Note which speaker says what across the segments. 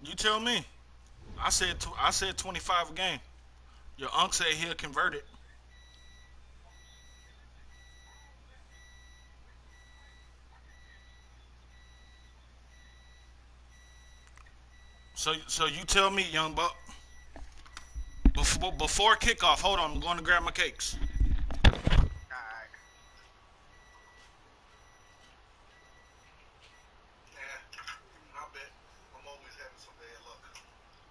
Speaker 1: You tell me. I said 25 a game. Your uncle said he'll convert it. So you tell me, young buck. Before kickoff, hold on, I'm going to grab my cakes.
Speaker 2: Alright.
Speaker 3: Yeah, I bet. I'm always having some bad luck.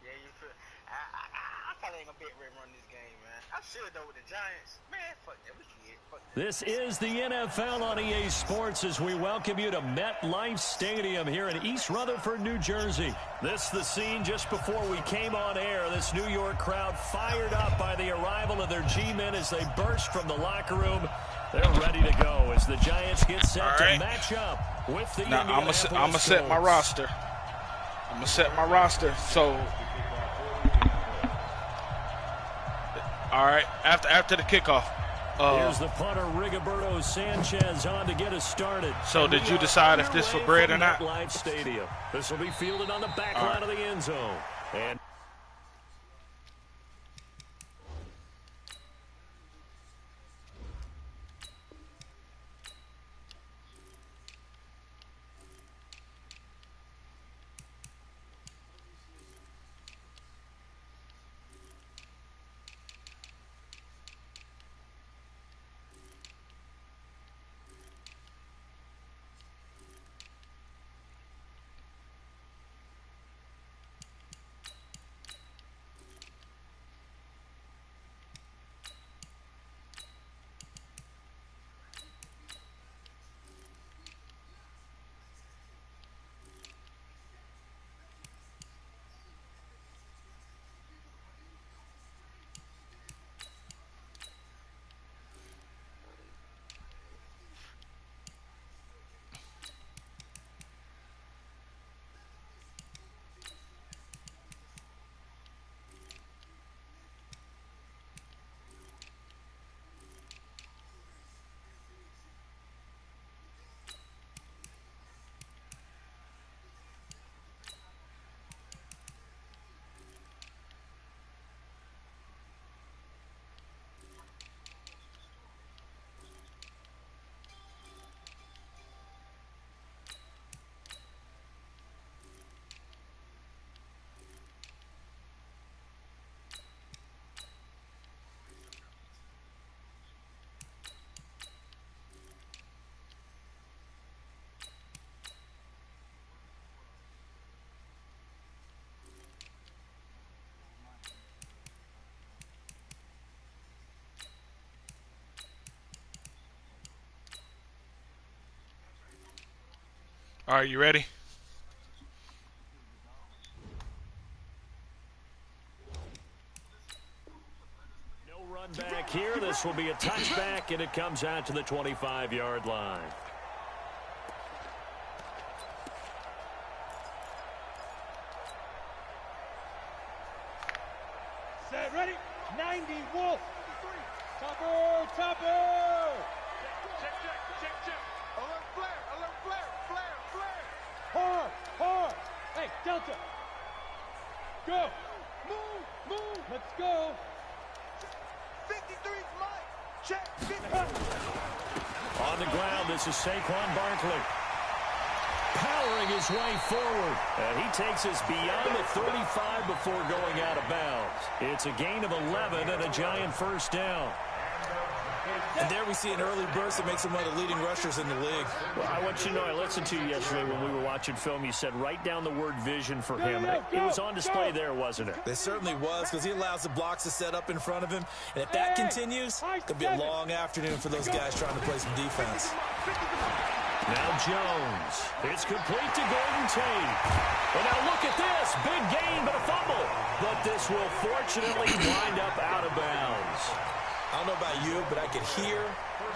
Speaker 2: Yeah, you feel. I probably ain't gonna bet Red run this game, man. I should though with the Giants. Man, fuck that. We can. Fuck that.
Speaker 4: This is the NFL on EA Sports as we welcome you to MetLife Stadium here in East Rutherford, New Jersey. This is the scene just before we came on air. This New York crowd fired up by the arrival of their G-men as they burst from the locker room. They're ready to go as the Giants get set to match up with the Indianapolis Colts.
Speaker 1: I'm gonna set my roster. So, all right, after the kickoff.
Speaker 4: Here's the punter, Rigoberto Sanchez, on to get us started.
Speaker 1: So did you decide if this for bread or not?
Speaker 4: MetLife Stadium. This will be fielded on the back line of the end zone. And
Speaker 1: All right, you ready?
Speaker 4: no run back here. This will be a touchback, and it comes out to the 25-yard line.
Speaker 5: Set, ready, 90, Wolf. Topper. Check. Alert flare. Hard. Hey, Delta. Go. Move. Let's go.
Speaker 3: 53's mine. Check.
Speaker 4: On the ground, this is Saquon Barkley. Powering his way forward. And he takes us beyond the 35 before going out of bounds. It's a gain of 11 and a Giant first down.
Speaker 6: And there we see an early burst that makes him one of the leading rushers in the league.
Speaker 4: Well, I want you to know, I listened to you yesterday when we were watching film. You said write down the word vision for him. It was on display there, wasn't it?
Speaker 6: It certainly was, because he allows the blocks to set up in front of him. And if that continues, it could be a long afternoon for those guys trying to play some defense.
Speaker 4: Now Jones. It's complete to Golden Tate. And now look at this. Big gain, but a fumble. But this will fortunately wind up out of bounds.
Speaker 6: I don't know about you, but I could hear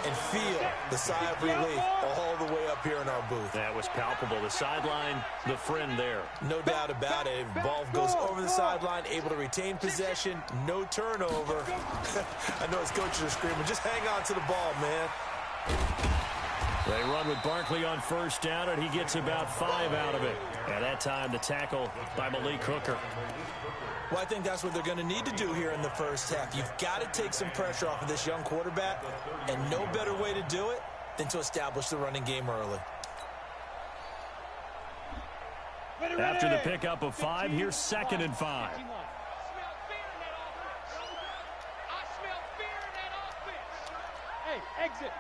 Speaker 6: and feel the sigh of relief all the way up here in our booth.
Speaker 4: That was palpable. The sideline, the friend there.
Speaker 6: No doubt about it. Ball goes over the sideline, able to retain possession, no turnover. I know his coaches are screaming, just hang on to the ball, man.
Speaker 4: They run with Barkley on first down, and he gets about 5 out of it. And that time, the tackle by Malik Hooker.
Speaker 6: Well, I think that's what they're going to need to do here in the first half. You've got to take some pressure off of this young quarterback, and no better way to do it than to establish the running game early.
Speaker 4: After the pickup of 5, here's 2nd and 5.
Speaker 5: Hey, exit.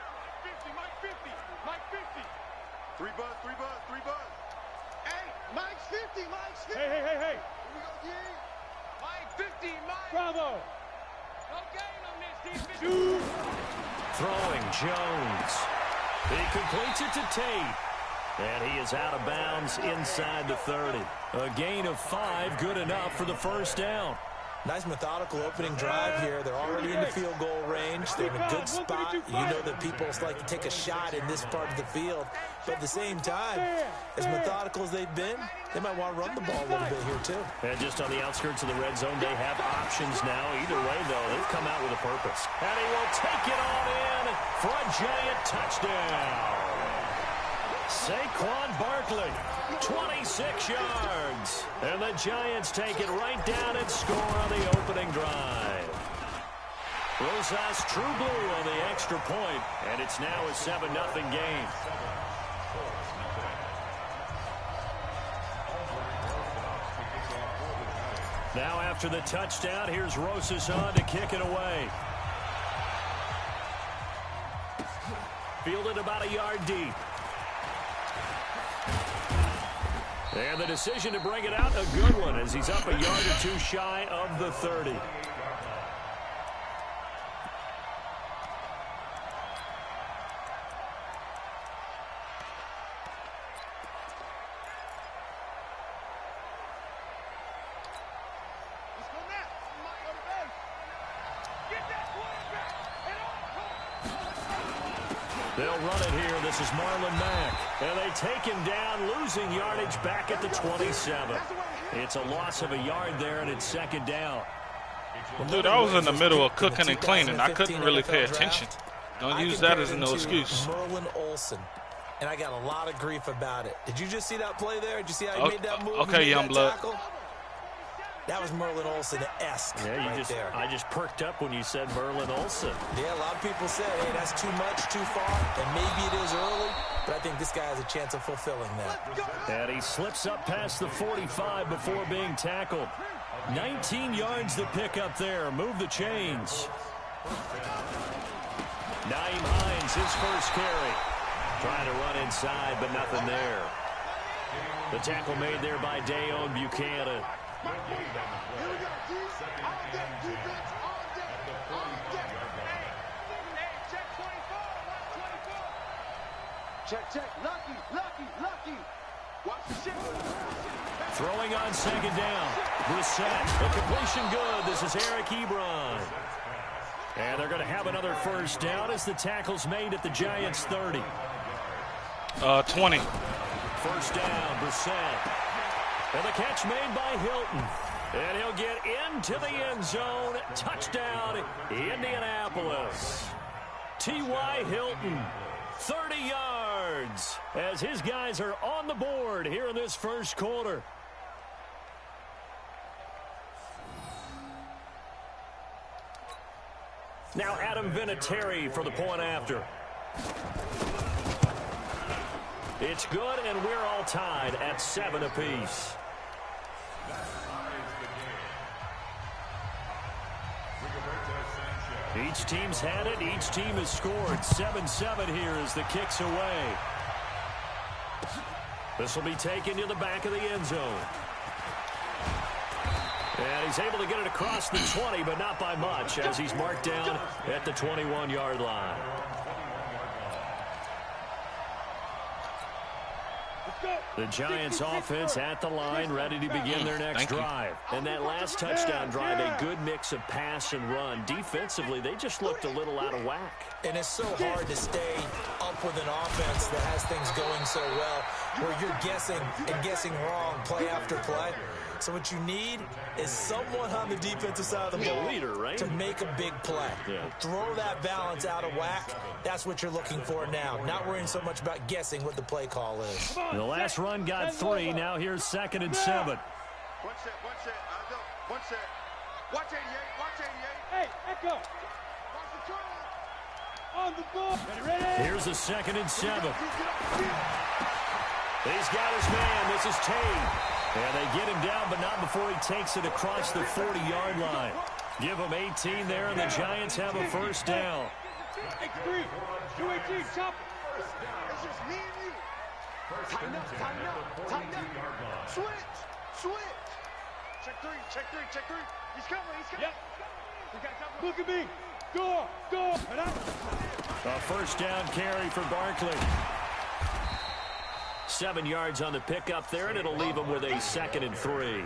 Speaker 3: Mike 50. 3 buzz.
Speaker 5: Hey, Mike's 50. Hey.
Speaker 3: Here we go, D.
Speaker 5: Mike 50, Mike. Bravo. No gain on this defense.
Speaker 4: Shoot. Throwing Jones. He completes it to Tate. And he is out of bounds inside the 30. A gain of 5, good enough for the first down.
Speaker 6: Nice methodical opening drive here. They're already in the field goal range. They're in a good spot. You know that people like to take a shot in this part of the field. But at the same time, as methodical as they've been, they might want to run the ball a little bit here too.
Speaker 4: And just on the outskirts of the red zone, they have options now. Either way, though, they've come out with a purpose. And he will take it on in for a giant touchdown. Saquon Barkley, 26 yards. And the Giants take it right down and score on the opening drive. Rosas True Blue on the extra point, and it's now a 7-0 game. Now after the touchdown, here's Rosas on to kick it away. Fielded about a yard deep. And the decision to bring it out, a good one, as he's up a yard or 2 shy of the 30. They'll run it here. This is Marlon Mack. And they take him down, losing yardage back at the 27. It's a loss of a yard there, and it's 2nd down.
Speaker 1: Dude, I was in the middle of cooking and cleaning. I couldn't really pay attention. Don't use that as no excuse.
Speaker 6: Merlin Olsen. And I got a lot of grief about it. Did you just see that play there? Did you see how he made that move?
Speaker 1: Okay, young blood.
Speaker 6: That was Merlin Olsen-esque.
Speaker 4: Yeah, I just perked up when you said Merlin Olsen.
Speaker 6: Yeah, a lot of people say, hey, that's too much, too far, and maybe it is early, but I think this guy has a chance of fulfilling that.
Speaker 4: And he slips up past the 45 before being tackled. 19 yards to pick up there. Move the chains. Naeem Hines, his first carry. Trying to run inside, but nothing there. The tackle made there by Dayon Buchanan.
Speaker 5: Check. Lucky. Watch the shit.
Speaker 4: Throwing on 2nd down. Brissett. The completion good. This is Eric Ebron. And they're going to have another first down as the tackle's made at the Giants' 30.
Speaker 1: 20.
Speaker 4: First down, Brissett. And the catch made by Hilton. And he'll get into the end zone. Touchdown, Indianapolis. T.Y. Hilton, 30 yards, as his guys are on the board here in this first quarter. Now Adam Vinatieri for the point after. It's good, and we're all tied at 7 apiece. Each team's had it. Each team has scored. 7-7 here as the kick's away. This will be taken to the back of the end zone. And he's able to get it across the 20, but not by much, as he's marked down at the 21-yard line. The Giants offense at the line, ready to begin their next drive. And that last touchdown drive, a good mix of pass and run. Defensively, they just looked a little out of whack.
Speaker 6: And it's so hard to stay up with an offense that has things going so well, where you're guessing and guessing wrong play after play. So what you need is someone on the defensive side of the ball to make a big play. Throw that balance out of whack. That's what you're looking for now. Not worrying so much about guessing what the play call is.
Speaker 4: The last run got 3. Now here's 2nd and 7.
Speaker 5: One set. One set. Watch 88. Hey, Echo. Watch the draw. On the ball. Ready.
Speaker 4: Here's a 2nd and 7. He's got his man. This is Tate. And they get him down, but not before he takes it across the 40-yard line. Give him 18 there, and the Giants have a first down.
Speaker 5: 3, 218, chop. It's just me and you. Tighten up. Switch. Check three. He's coming. Yep. Look at me. Go.
Speaker 4: A first down carry for Barkley. 7 yards on the pickup there, and it'll leave him with a 2nd and 3.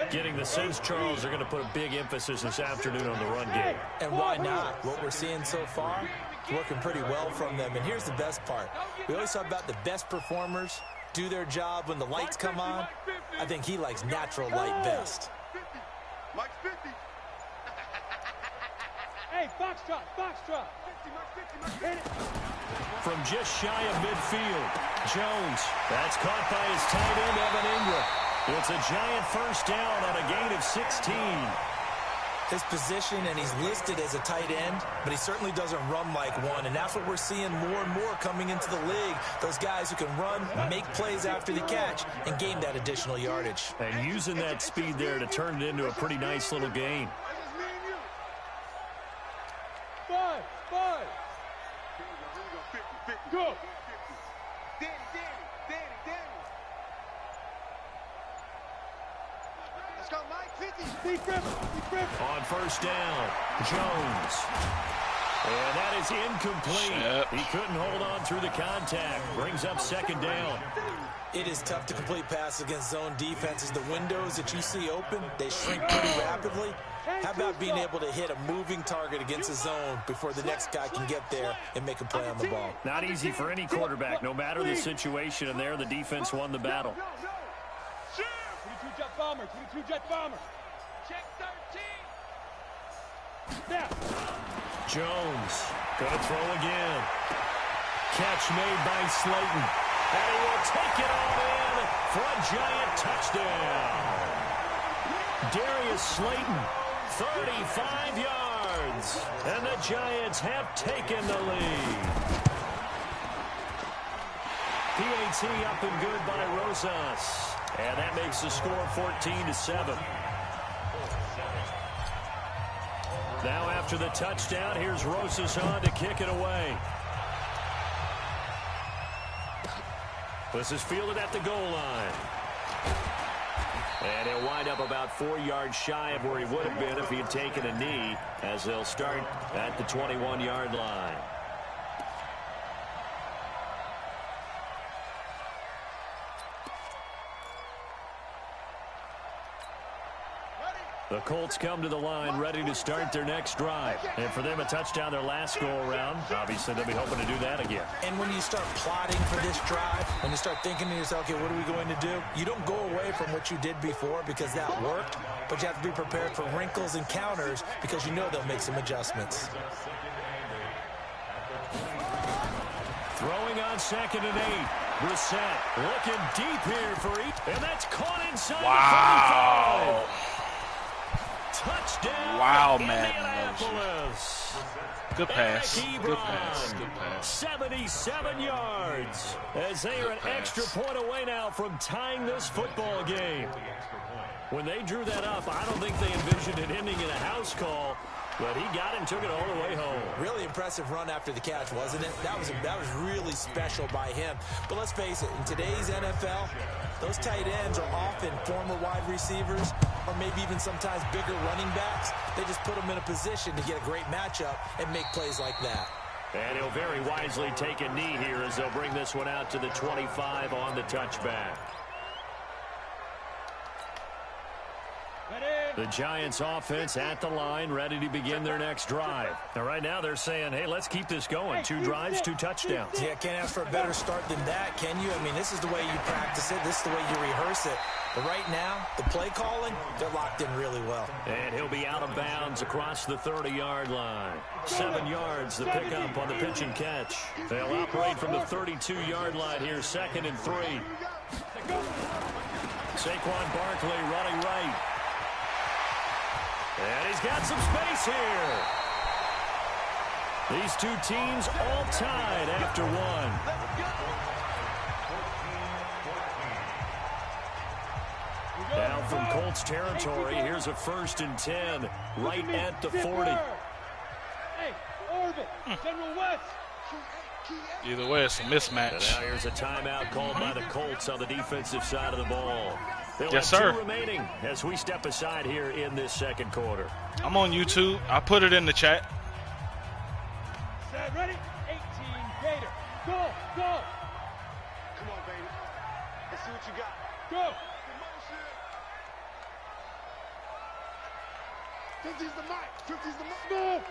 Speaker 4: Getting the sense, Charles, they're going to put a big emphasis this afternoon on the run game.
Speaker 6: And why not? What we're seeing so far is working pretty well from them. And here's the best part. We always talk about the best performers do their job when the lights come on. I think he likes natural light best.
Speaker 5: Mike's 50. Hey, Foxtrot. 50, Hit it.
Speaker 4: From just shy of midfield, Jones. That's caught by his tight end, Evan Ingram. It's a Giant first down on a gain of 16.
Speaker 6: His position, and he's listed as a tight end, but he certainly doesn't run like one, and that's what we're seeing more and more coming into the league. Those guys who can run, make plays after the catch, and gain that additional yardage.
Speaker 4: And using that speed there to turn it into a pretty nice little gain.
Speaker 5: Five. Go. Danny. Let's go, Mike. 50. Steve Griffin.
Speaker 4: On first down, Jones. And that is incomplete. He couldn't hold on through the contact. Brings up 2nd down.
Speaker 6: It is tough to complete passes against zone defenses. The windows that you see open, they shrink pretty rapidly. How about being able to hit a moving target against a zone before the next guy can get there and make a play on the ball?
Speaker 4: Not easy for any quarterback, no matter the situation, and there the defense won the battle.
Speaker 5: 22 jet bomber. Check 13. Snap.
Speaker 4: Jones gonna throw again. Catch made by Slayton. And he will take it all in for a Giant touchdown. Darius Slayton, 35 yards. And the Giants have taken the lead. PAT up and good by Rosas. And that makes the score 14-7. Now after the touchdown, here's Rosas on to kick it away. This is fielded at the goal line. And he'll wind up about 4 yards shy of where he would have been if he had taken a knee, as they'll start at the 21-yard line. The Colts come to the line ready to start their next drive. And for them, a touchdown their last go-around. Obviously, they'll be hoping to do that again.
Speaker 6: And when you start plotting for this drive, when you start thinking to yourself, okay, what are we going to do? You don't go away from what you did before because that worked, but you have to be prepared for wrinkles and counters because you know they'll make some adjustments.
Speaker 4: Throwing on 2nd and 8. Brissett looking deep here for each. And that's caught inside the 45. Touchdown,
Speaker 1: wow,
Speaker 4: Indianapolis.
Speaker 1: Good pass. Good pass.
Speaker 4: 77 yards. As they are an extra point away now from tying this football game. When they drew that up, I don't think they envisioned it ending in a house call. But he got it and took it all the way home.
Speaker 6: Really impressive run after the catch, wasn't it? That was really special by him. But let's face it, in today's NFL, those tight ends are often former wide receivers or maybe even sometimes bigger running backs. They just put them in a position to get a great matchup and make plays like that.
Speaker 4: And he'll very wisely take a knee here as they'll bring this one out to the 25 on the touchback.
Speaker 5: Ready.
Speaker 4: The Giants offense at the line, ready to begin their next drive. Now, right now, they're saying, hey, let's keep this going. 2 drives, 2 touchdowns.
Speaker 6: Yeah, can't ask for a better start than that, can you? I mean, this is the way you practice it. This is the way you rehearse it. But right now, the play calling, they're locked in really well.
Speaker 4: And he'll be out of bounds across the 30-yard line. 7 yards, the pickup on the pitch and catch. They'll operate from the 32-yard line here, 2nd and 3. Saquon Barkley running right. And he's got some space here. These 2 teams all tied after 1. Now from Colts territory, here's a 1st and 10, right at the 40.
Speaker 1: Either way, it's a mismatch.
Speaker 4: And now here's a timeout called by the Colts on the defensive side of the ball. They'll
Speaker 1: yes,
Speaker 4: have
Speaker 1: sir.
Speaker 4: 2 remaining as we step aside here in this 2nd quarter.
Speaker 1: I'm on YouTube. I put it in the chat.
Speaker 5: Set, ready? 18, Gator. Go, go. Come on, baby. Let's see what you got. Go. 50's the mic. 50's the mic. Go.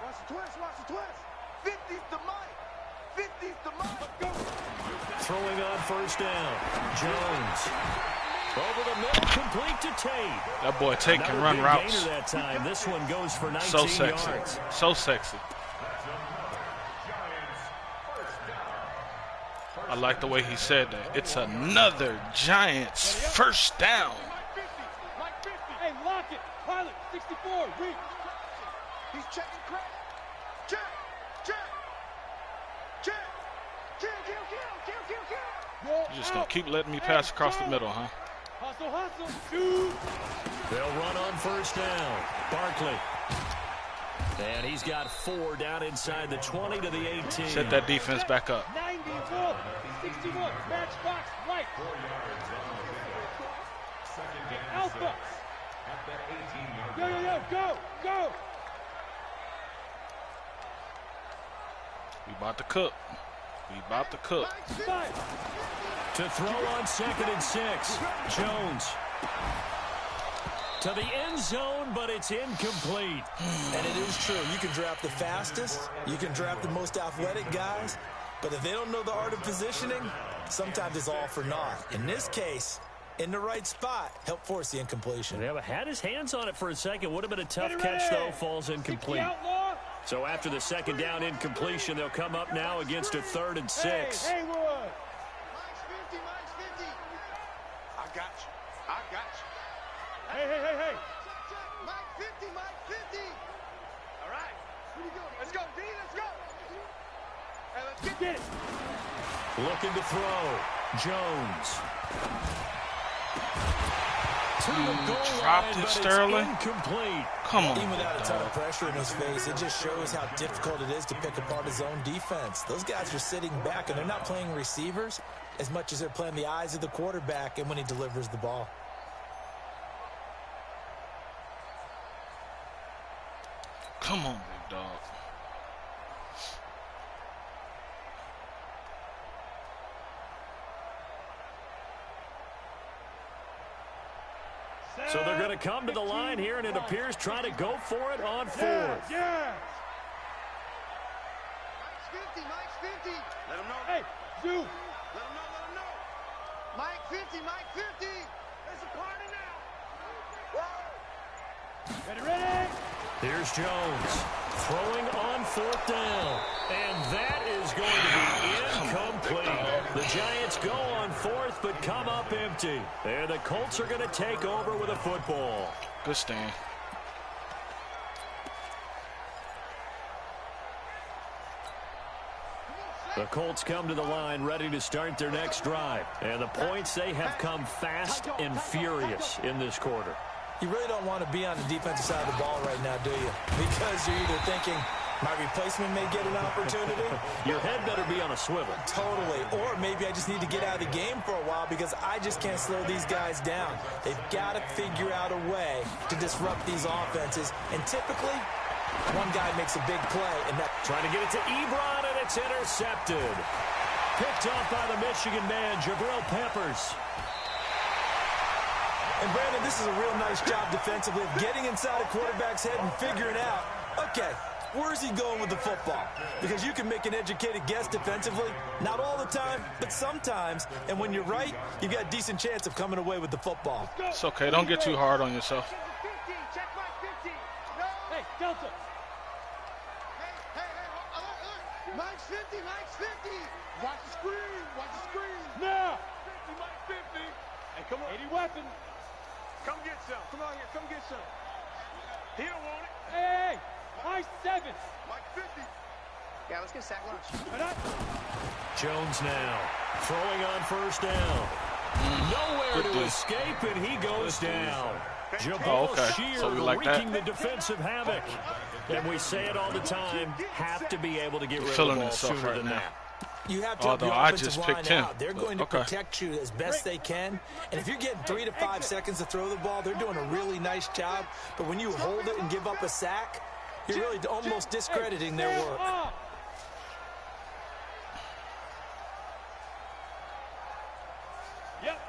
Speaker 5: Watch the twist. Watch the twist. 50's the mic. 50's the mic. Go.
Speaker 4: Throwing on 1st down. Jones. Over the middle, complete to Tate.
Speaker 1: That boy Tate can run routes.
Speaker 4: That time. This one goes for 19
Speaker 1: so sexy.
Speaker 4: yards.
Speaker 1: So sexy. I like the way he said that. It's another Giants 1st down.
Speaker 5: Hey, lock it. Pilot, 64, reach. He's checking crack. Check, check, check. Kill, kill, kill, kill, kill, kill.
Speaker 1: You're just going to keep letting me pass across the middle, huh?
Speaker 5: Hustle, hustle, shoot.
Speaker 4: They'll run on 1st down. Barkley. And he's got 4 down inside the 20 to the 18.
Speaker 1: Set that defense back up.
Speaker 5: 91, 61, matchbox, right. Alpha. Yo, yo, yo, go, go.
Speaker 1: We about to cook. We about to cook.
Speaker 4: To throw on 2nd and 6. Jones. To the end zone, but it's incomplete.
Speaker 6: And it is true. You can draft the fastest. You can draft the most athletic guys. But if they don't know the art of positioning, sometimes it's all for naught. In this case, in the right spot, help force the incompletion.
Speaker 4: Yeah, but had his hands on it for a second. Would have been a tough catch, though. Falls incomplete. So after the 2nd down incompletion, they'll come up now against a 3rd and 6.
Speaker 5: Hey, Haywood.
Speaker 3: Mike's 50, Mike's 50. I got you. I got you.
Speaker 5: Hey, hey, hey, hey.
Speaker 3: Mike 50, Mike 50. All right. Where you going? Let's go, D. Let's go. Hey, let's
Speaker 5: get it.
Speaker 4: Looking to throw. Jones. To the goal
Speaker 1: Dropped
Speaker 4: line,
Speaker 1: it,
Speaker 4: but
Speaker 1: Sterling.
Speaker 4: it's incomplete.
Speaker 1: Come on.
Speaker 6: Even without a ton of pressure in his face, it just shows how difficult it is to pick apart his own defense. Those guys are sitting back, and they're not playing receivers as much as they're playing the eyes of the quarterback and when he delivers the ball.
Speaker 1: Come on, big dog.
Speaker 4: So they're going to come to the line here, and it appears trying to go for it on 4th.
Speaker 5: Yeah.
Speaker 3: Mike's 50, Mike's 50. Let him know.
Speaker 5: Hey, Zoo.
Speaker 3: Let him know, let him know. Mike 50, Mike 50. There's a party now. Whoa.
Speaker 5: Ready, ready.
Speaker 4: Here's Jones throwing on 4th down. And that is going to be incomplete. The Giants go on 4th, but come up empty. And the Colts are going to take over with a football.
Speaker 1: Good stand.
Speaker 4: The Colts come to the line ready to start their next drive. And the points, they have come fast and furious in this quarter.
Speaker 6: You really don't want to be on the defensive side of the ball right now, do you? Because you're either thinking, my replacement may get an opportunity.
Speaker 4: Your head better be on a swivel.
Speaker 6: Totally. Or maybe I just need to get out of the game for a while because I just can't slow these guys down. They've got to figure out a way to disrupt these offenses. And typically, one guy makes a big play. And that
Speaker 4: trying to get it to Ebron, and it's intercepted. Picked off by the Michigan man, Jabril Peppers.
Speaker 6: And, Brandon, this is a real nice job defensively of getting inside a quarterback's head and figuring out, okay, where's he going with the football? Because you can make an educated guess defensively, not all the time, but sometimes. And when you're right, you've got a decent chance of coming away with the football.
Speaker 1: It's okay. Don't get too hard on yourself.
Speaker 3: Check my 50. No.
Speaker 5: Hey, Delta.
Speaker 3: Hey, Mike's 50, Mike's 50. Watch the screen, watch the screen.
Speaker 5: Now.
Speaker 3: 50, Mike's 50. Hey, come on.
Speaker 5: 80 weapon.
Speaker 3: Come get some. Come on here, come get some. He don't want it.
Speaker 5: Hey, Mike 7.
Speaker 3: Mike's 50. Yeah, let's get sack lunch.
Speaker 4: Jones now throwing on first down. Nowhere to escape, and he goes down. Jabal Shear
Speaker 1: So we like
Speaker 4: wreaking
Speaker 1: that.
Speaker 4: the defensive havoc. And we say it all the time, have to be able to get rid of the
Speaker 1: Feeling
Speaker 4: ball
Speaker 1: himself
Speaker 4: sooner
Speaker 1: right
Speaker 4: than
Speaker 1: now.
Speaker 4: that.
Speaker 6: You have to help
Speaker 1: Although
Speaker 6: your
Speaker 1: I
Speaker 6: offensive
Speaker 1: just
Speaker 6: line
Speaker 1: picked him.
Speaker 6: out. They're going to protect you as best they can. And if you're getting 3 to 5 seconds to throw the ball, they're doing a really nice job. But when you hold it and give up a sack, you're really almost discrediting their work.
Speaker 5: Yep.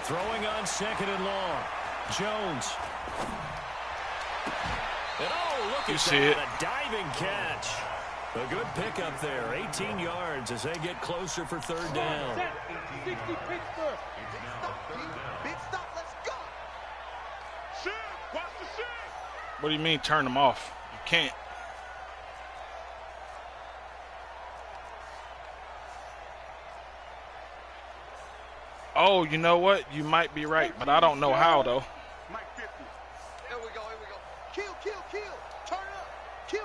Speaker 4: Throwing on second and long. Jones. And look at that, a diving catch. A good pickup there, 18 yards as they get closer for third down.
Speaker 5: 60 Pittsburgh.
Speaker 3: Big stop, let's go. Shoot, watch the shoot.
Speaker 1: What do you mean turn them off? You can't. Oh, you know what? You might be right, but I don't know how, though.
Speaker 3: Mike 50. Here we go, here we go. Kill. Turn up. Kill.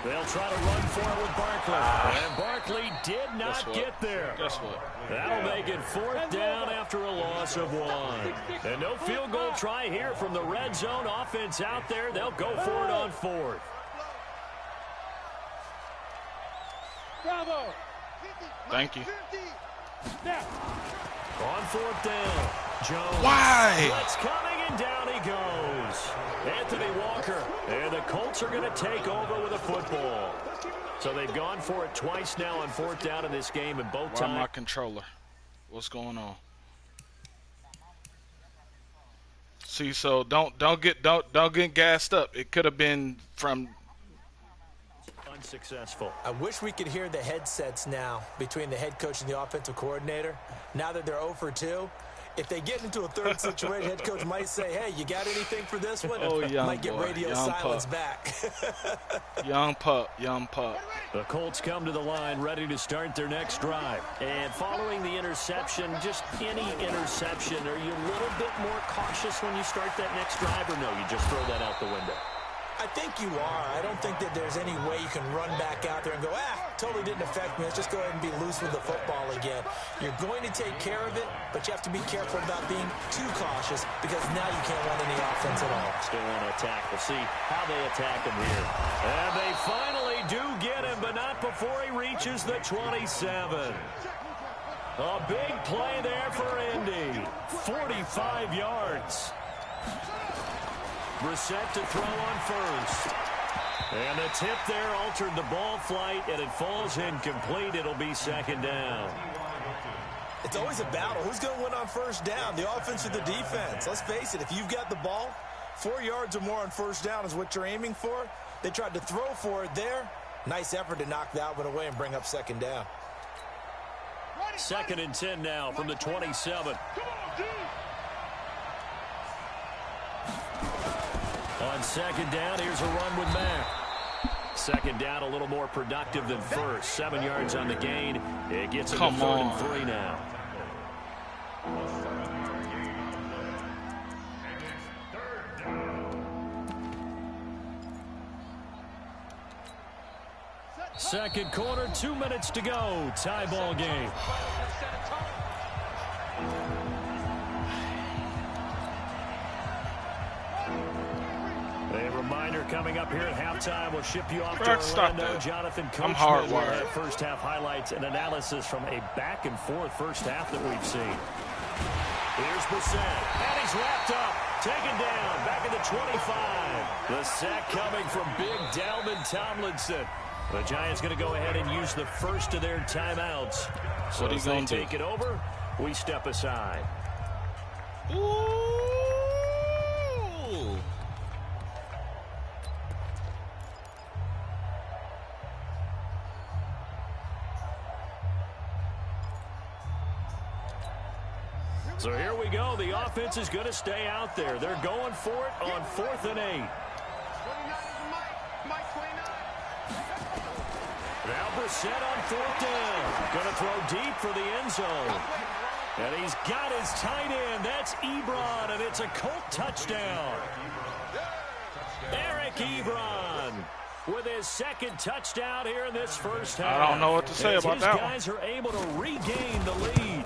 Speaker 4: They'll try to run for it with Barkley. And Barkley did not get there.
Speaker 1: Guess what?
Speaker 4: That'll make it fourth down after a loss of 1. And no field goal try here from the red zone offense out there. They'll go for it on 4th.
Speaker 5: Bravo.
Speaker 1: Thank you.
Speaker 5: Now.
Speaker 4: On 4th down, Jones.
Speaker 1: Why?
Speaker 4: Blitz coming, and down he goes. Anthony Walker. And the Colts are going to take over with a football. So they've gone for it twice now on 4th down in this game, and both
Speaker 1: Why my
Speaker 4: times.
Speaker 1: controller? What's going on? See, so don't get gassed up. It could have been from
Speaker 4: Unsuccessful.
Speaker 6: I wish we could hear the headsets now between the head coach and the offensive coordinator. Now that they're 0 for 2, if they get into a third situation, head coach might say, hey, you got anything for this one?
Speaker 1: Oh, young
Speaker 6: might get
Speaker 1: boy,
Speaker 6: radio
Speaker 1: young
Speaker 6: silence
Speaker 1: pup.
Speaker 6: back.
Speaker 1: young pup.
Speaker 4: The Colts come to the line ready to start their next drive. And following the interception, just any interception, are you a little bit more cautious when you start that next drive, or no, you just throw that out the window?
Speaker 6: I think you are. I don't think that there's any way you can run back out there and go, totally didn't affect me. Let's just go ahead and be loose with the football again. You're going to take care of it, but you have to be careful about being too cautious because now you can't run any offense at all.
Speaker 4: Still want to attack. We'll see how they attack him here. And they finally do get him, but not before he reaches the 27. A big play there for Indy. 45 yards. Brissett to throw on first. And the tip there altered the ball flight, and it falls incomplete. It'll be second down.
Speaker 6: It's always a battle. Who's going to win on first down, the offense or the defense? Let's face it, if you've got the ball, 4 yards or more on first down is what you're aiming for. They tried to throw for it there. Nice effort to knock that one away and bring up second down.
Speaker 4: Second and 10 now from the 27. On second down, here's a run with Mack. Second down, a little more productive than first. 7 yards on the gain. It gets him to 3rd and 3 now. Second quarter, 2 minutes to go. Tie ball game. A reminder coming up here at halftime. We'll ship you off to Orlando. Jonathan, Coach
Speaker 1: I'm hardwired.
Speaker 4: First half highlights and analysis from a back and forth first half that we've seen. Here's Brissett, and he's wrapped up, taken down, back at the 25. The sack coming from big Dalvin Tomlinson. The Giants going to go ahead and use the first of their timeouts. So
Speaker 1: What are you going to
Speaker 4: take it over? We step aside.
Speaker 1: Ooh.
Speaker 4: So here we go. The offense is going to stay out there. They're going for it on 4th and 8.
Speaker 3: 29 is Mike. Mike 29.
Speaker 4: Now Brissett on 4th down. Going to throw deep for the end zone. And he's got his tight end. That's Ebron, and it's a Colt touchdown. Eric Ebron with his second touchdown here in this first half.
Speaker 1: I don't know what to say about that one.
Speaker 4: His guys are able to regain the lead.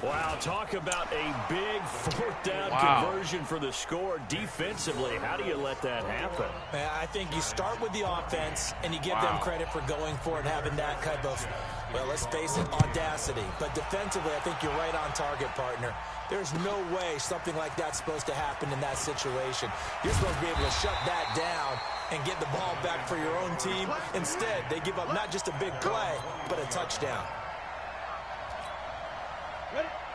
Speaker 4: Wow, talk about a big 4th down conversion for the score defensively. How do you let that happen?
Speaker 6: I think you start with the offense, and you give them credit for going for it, having that type of, well, let's face it, audacity. But defensively, I think you're right on target, partner. There's no way something like that's supposed to happen in that situation. You're supposed to be able to shut that down and get the ball back for your own team. Instead, they give up not just a big play, but a touchdown.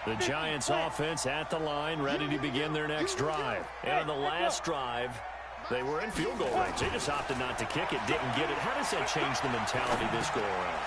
Speaker 4: The Giants offense at the line, ready to begin their next drive. And on the last drive, they were in field goal range. They just opted not to kick it, didn't get it. How does that change the mentality this go around?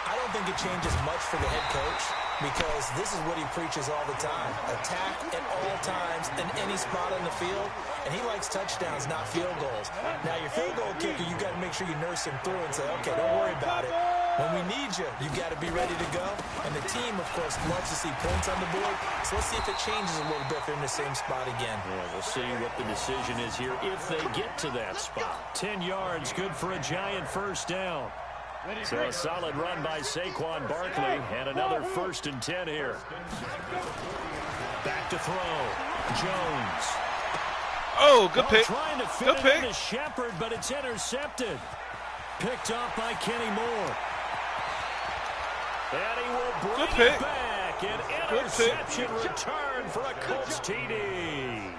Speaker 6: I don't think it changes much for the head coach, because this is what he preaches all the time. Attack at all times in any spot on the field, and he likes touchdowns, not field goals. Now, your field goal kicker, you got to make sure you nurse him through and say, okay, don't worry about it. When we need you, you got to be ready to go. And the team, of course, loves to see points on the board. So let's see if it changes a little bit if they're in the same spot again.
Speaker 4: Yeah, we'll see what the decision is here if they get to that spot. 10 yards, good for a Giant first down. So a solid run by Saquon Barkley, and another 1st and 10 here. Back to throw. Jones.
Speaker 1: Oh, good pick.
Speaker 4: Trying to fit it into Shepard, but it's intercepted. Picked off by Kenny Moore. And he will bring it back. An interception return for a Colts TD.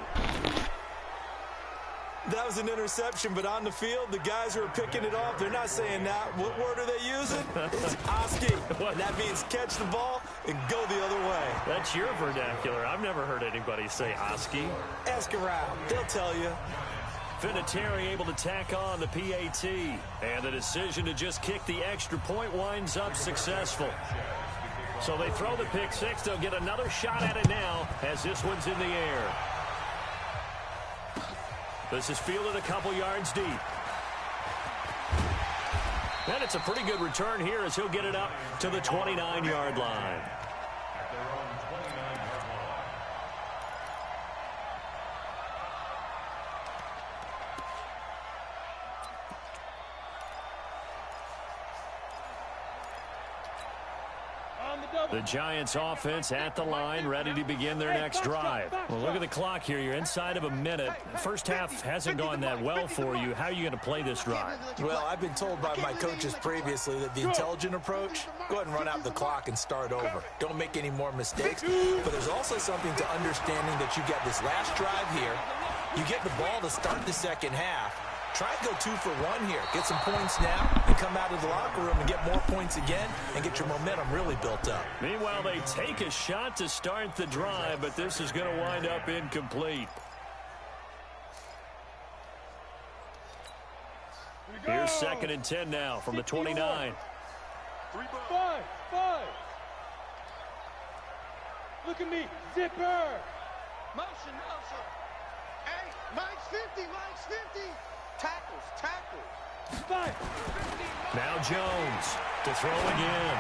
Speaker 6: That was an interception, but on the field, the guys who are picking it off, they're not saying that. What word are they using? It's Oski. And that means catch the ball and go the other way.
Speaker 4: That's your vernacular. I've never heard anybody say Oski.
Speaker 6: Ask around. They'll tell you.
Speaker 4: Vinatieri able to tack on the PAT. And the decision to just kick the extra point winds up successful. So they throw the pick six. They'll get another shot at it now as this one's in the air. This is fielded a couple yards deep. And it's a pretty good return here as he'll get it up to the 29-yard line. The Giants offense at the line, ready to begin their next drive. Well, look at the clock here. You're inside of a minute. First half hasn't gone that well for you. How are you going to play this drive?
Speaker 6: Well, I've been told by my coaches previously that the intelligent approach, go ahead and run out the clock and start over. Don't make any more mistakes. But there's also something to understanding that you got this last drive here. You get the ball to start the second half. Try to go 2 for 1 here. Get some points now and come out of the locker room and get more points again and get your momentum really built up.
Speaker 4: Meanwhile, they take a shot to start the drive, but this is going to wind up incomplete. Here's 2nd and 10 now from the 29.
Speaker 5: 5. Look at me. Zipper.
Speaker 3: Motion. Hey, Mike's 50. Tackles.
Speaker 5: 5.
Speaker 4: Now Jones to throw again.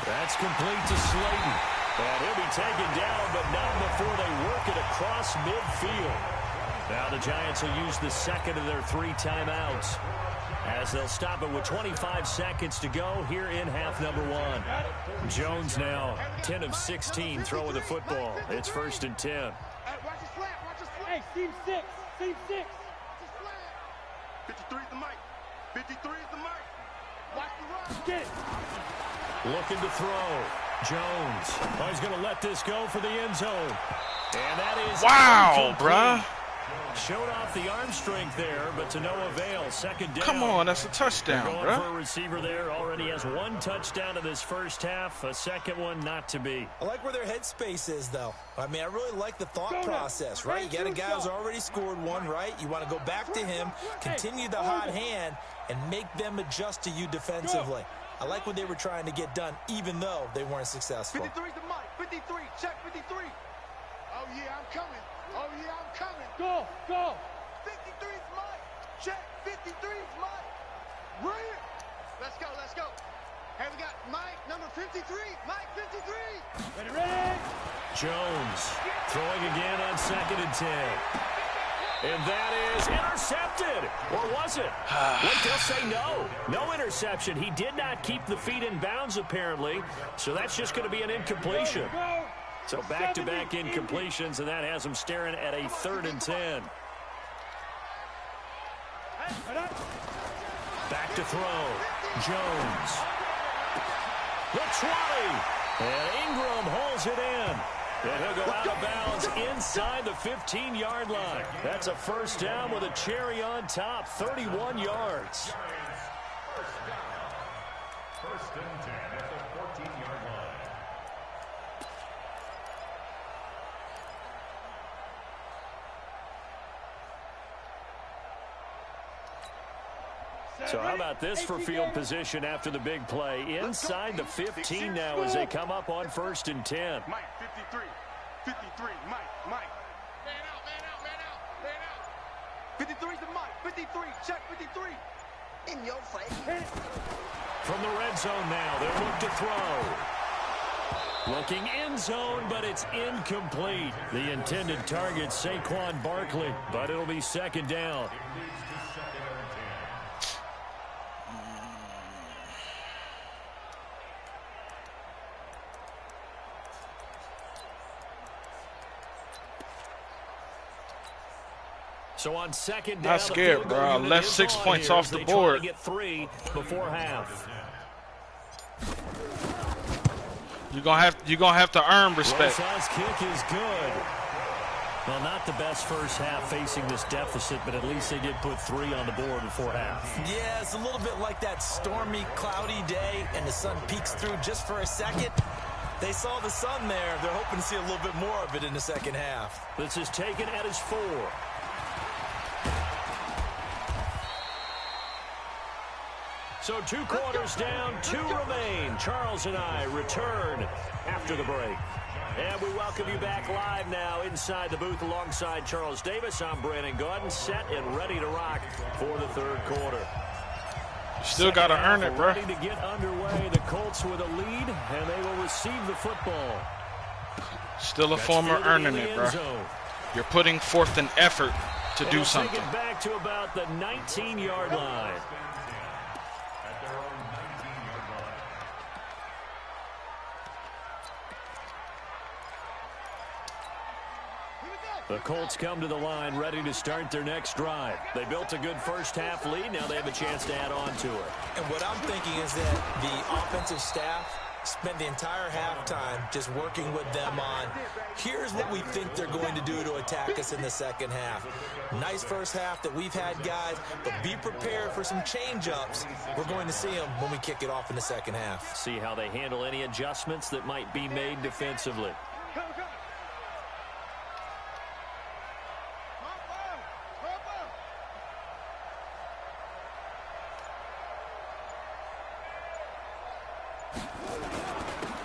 Speaker 4: That's complete to Slayton. And he'll be taken down, but not before they work it across midfield. Now the Giants will use the second of their 3 timeouts as they'll stop it with 25 seconds to go here in half number 1. Jones now 10 of 16 throwing the football. It's 1st and 10.
Speaker 3: Hey, watch his flat.
Speaker 5: Hey, team 6.
Speaker 3: 53 is the mic. Watch the run.
Speaker 5: Get it.
Speaker 4: Looking to throw. Jones. Oh, he's going to let this go for the end zone. And that is
Speaker 1: wow,
Speaker 4: incomplete.
Speaker 1: bruh.
Speaker 4: Showed off the arm strength there, but to no avail. Second down.
Speaker 1: Come on, that's a touchdown,
Speaker 4: going
Speaker 1: bro.
Speaker 4: for a receiver there. Already has one touchdown in this first half. A second one not to be.
Speaker 6: I like where their headspace is, though. I mean, I really like the thought process, right? You got a guy who's already scored one, right? You want to go back to him, continue the hot hand, and make them adjust to you defensively. I like what they were trying to get done, even though they weren't successful.
Speaker 3: 53's the mic. 53. Check 53. Oh, yeah, I'm coming. Oh, yeah, I'm coming.
Speaker 5: Go, go.
Speaker 3: 53's Mike. Check. 53's Mike. Right here. Let's go, let's go. Hey, we got Mike, number 53. Mike, 53.
Speaker 5: Ready, ready.
Speaker 4: Jones throwing again on 2nd and 10. And that is intercepted. Or was it? Wait, they'll say no. No interception. He did not keep the feet in bounds, apparently. So that's just going to be an incompletion.
Speaker 5: Go.
Speaker 4: So back-to-back incompletions, and that has him staring at a 3rd and 10. Back to throw. Jones. The 20. And Ingram holds it in. And he'll go out of bounds inside the 15-yard line. That's a first down with a cherry on top, 31 yards.
Speaker 7: First and 10 at the 14-yard line.
Speaker 4: So how about this for field position after the big play? Inside the 15 now as they come up on 1st and 10.
Speaker 3: Mike, 53. 53. Mike. Man out, man out, man out, man out. 53's the Mike. 53. Check 53. In your face.
Speaker 4: From the red zone now, they'll look to throw. Looking end zone, but it's incomplete. The intended target, Saquon Barkley, but it'll be 2nd down. So on 2nd down,
Speaker 1: Not scared, bro. I left 6 points off the board.
Speaker 4: Get 3 before half.
Speaker 1: You're gonna have to earn respect.
Speaker 4: Rosas' kick is good. Well, not the best first half facing this deficit, but at least they did put 3 on the board before half.
Speaker 6: Yeah, it's a little bit like that stormy, cloudy day, and the sun peeks through just for a second. They saw the sun there. They're hoping to see a little bit more of it in the second half.
Speaker 4: This is taken at his 4. So 2 quarters down, 2 remain. Charles and I return after the break. And we welcome you back live now inside the booth alongside Charles Davis. I'm Brandon Gordon, set and ready to rock for the 3rd quarter.
Speaker 1: Still got to earn it, bro.
Speaker 4: Ready to get underway. The Colts with a lead, and they will receive the football.
Speaker 1: Still a form of earning it, bro. You're putting forth an effort to do something.
Speaker 4: Take it back to about the 19-yard line. The Colts come to the line ready to start their next drive. They built a good first half lead. Now they have a chance to add on to it.
Speaker 6: And what I'm thinking is that the offensive staff spent the entire halftime just working with them on, here's what we think they're going to do to attack us in the second half. Nice first half that we've had, guys, but be prepared for some change-ups. We're going to see them when we kick it off in the second half.
Speaker 4: See how they handle any adjustments that might be made defensively.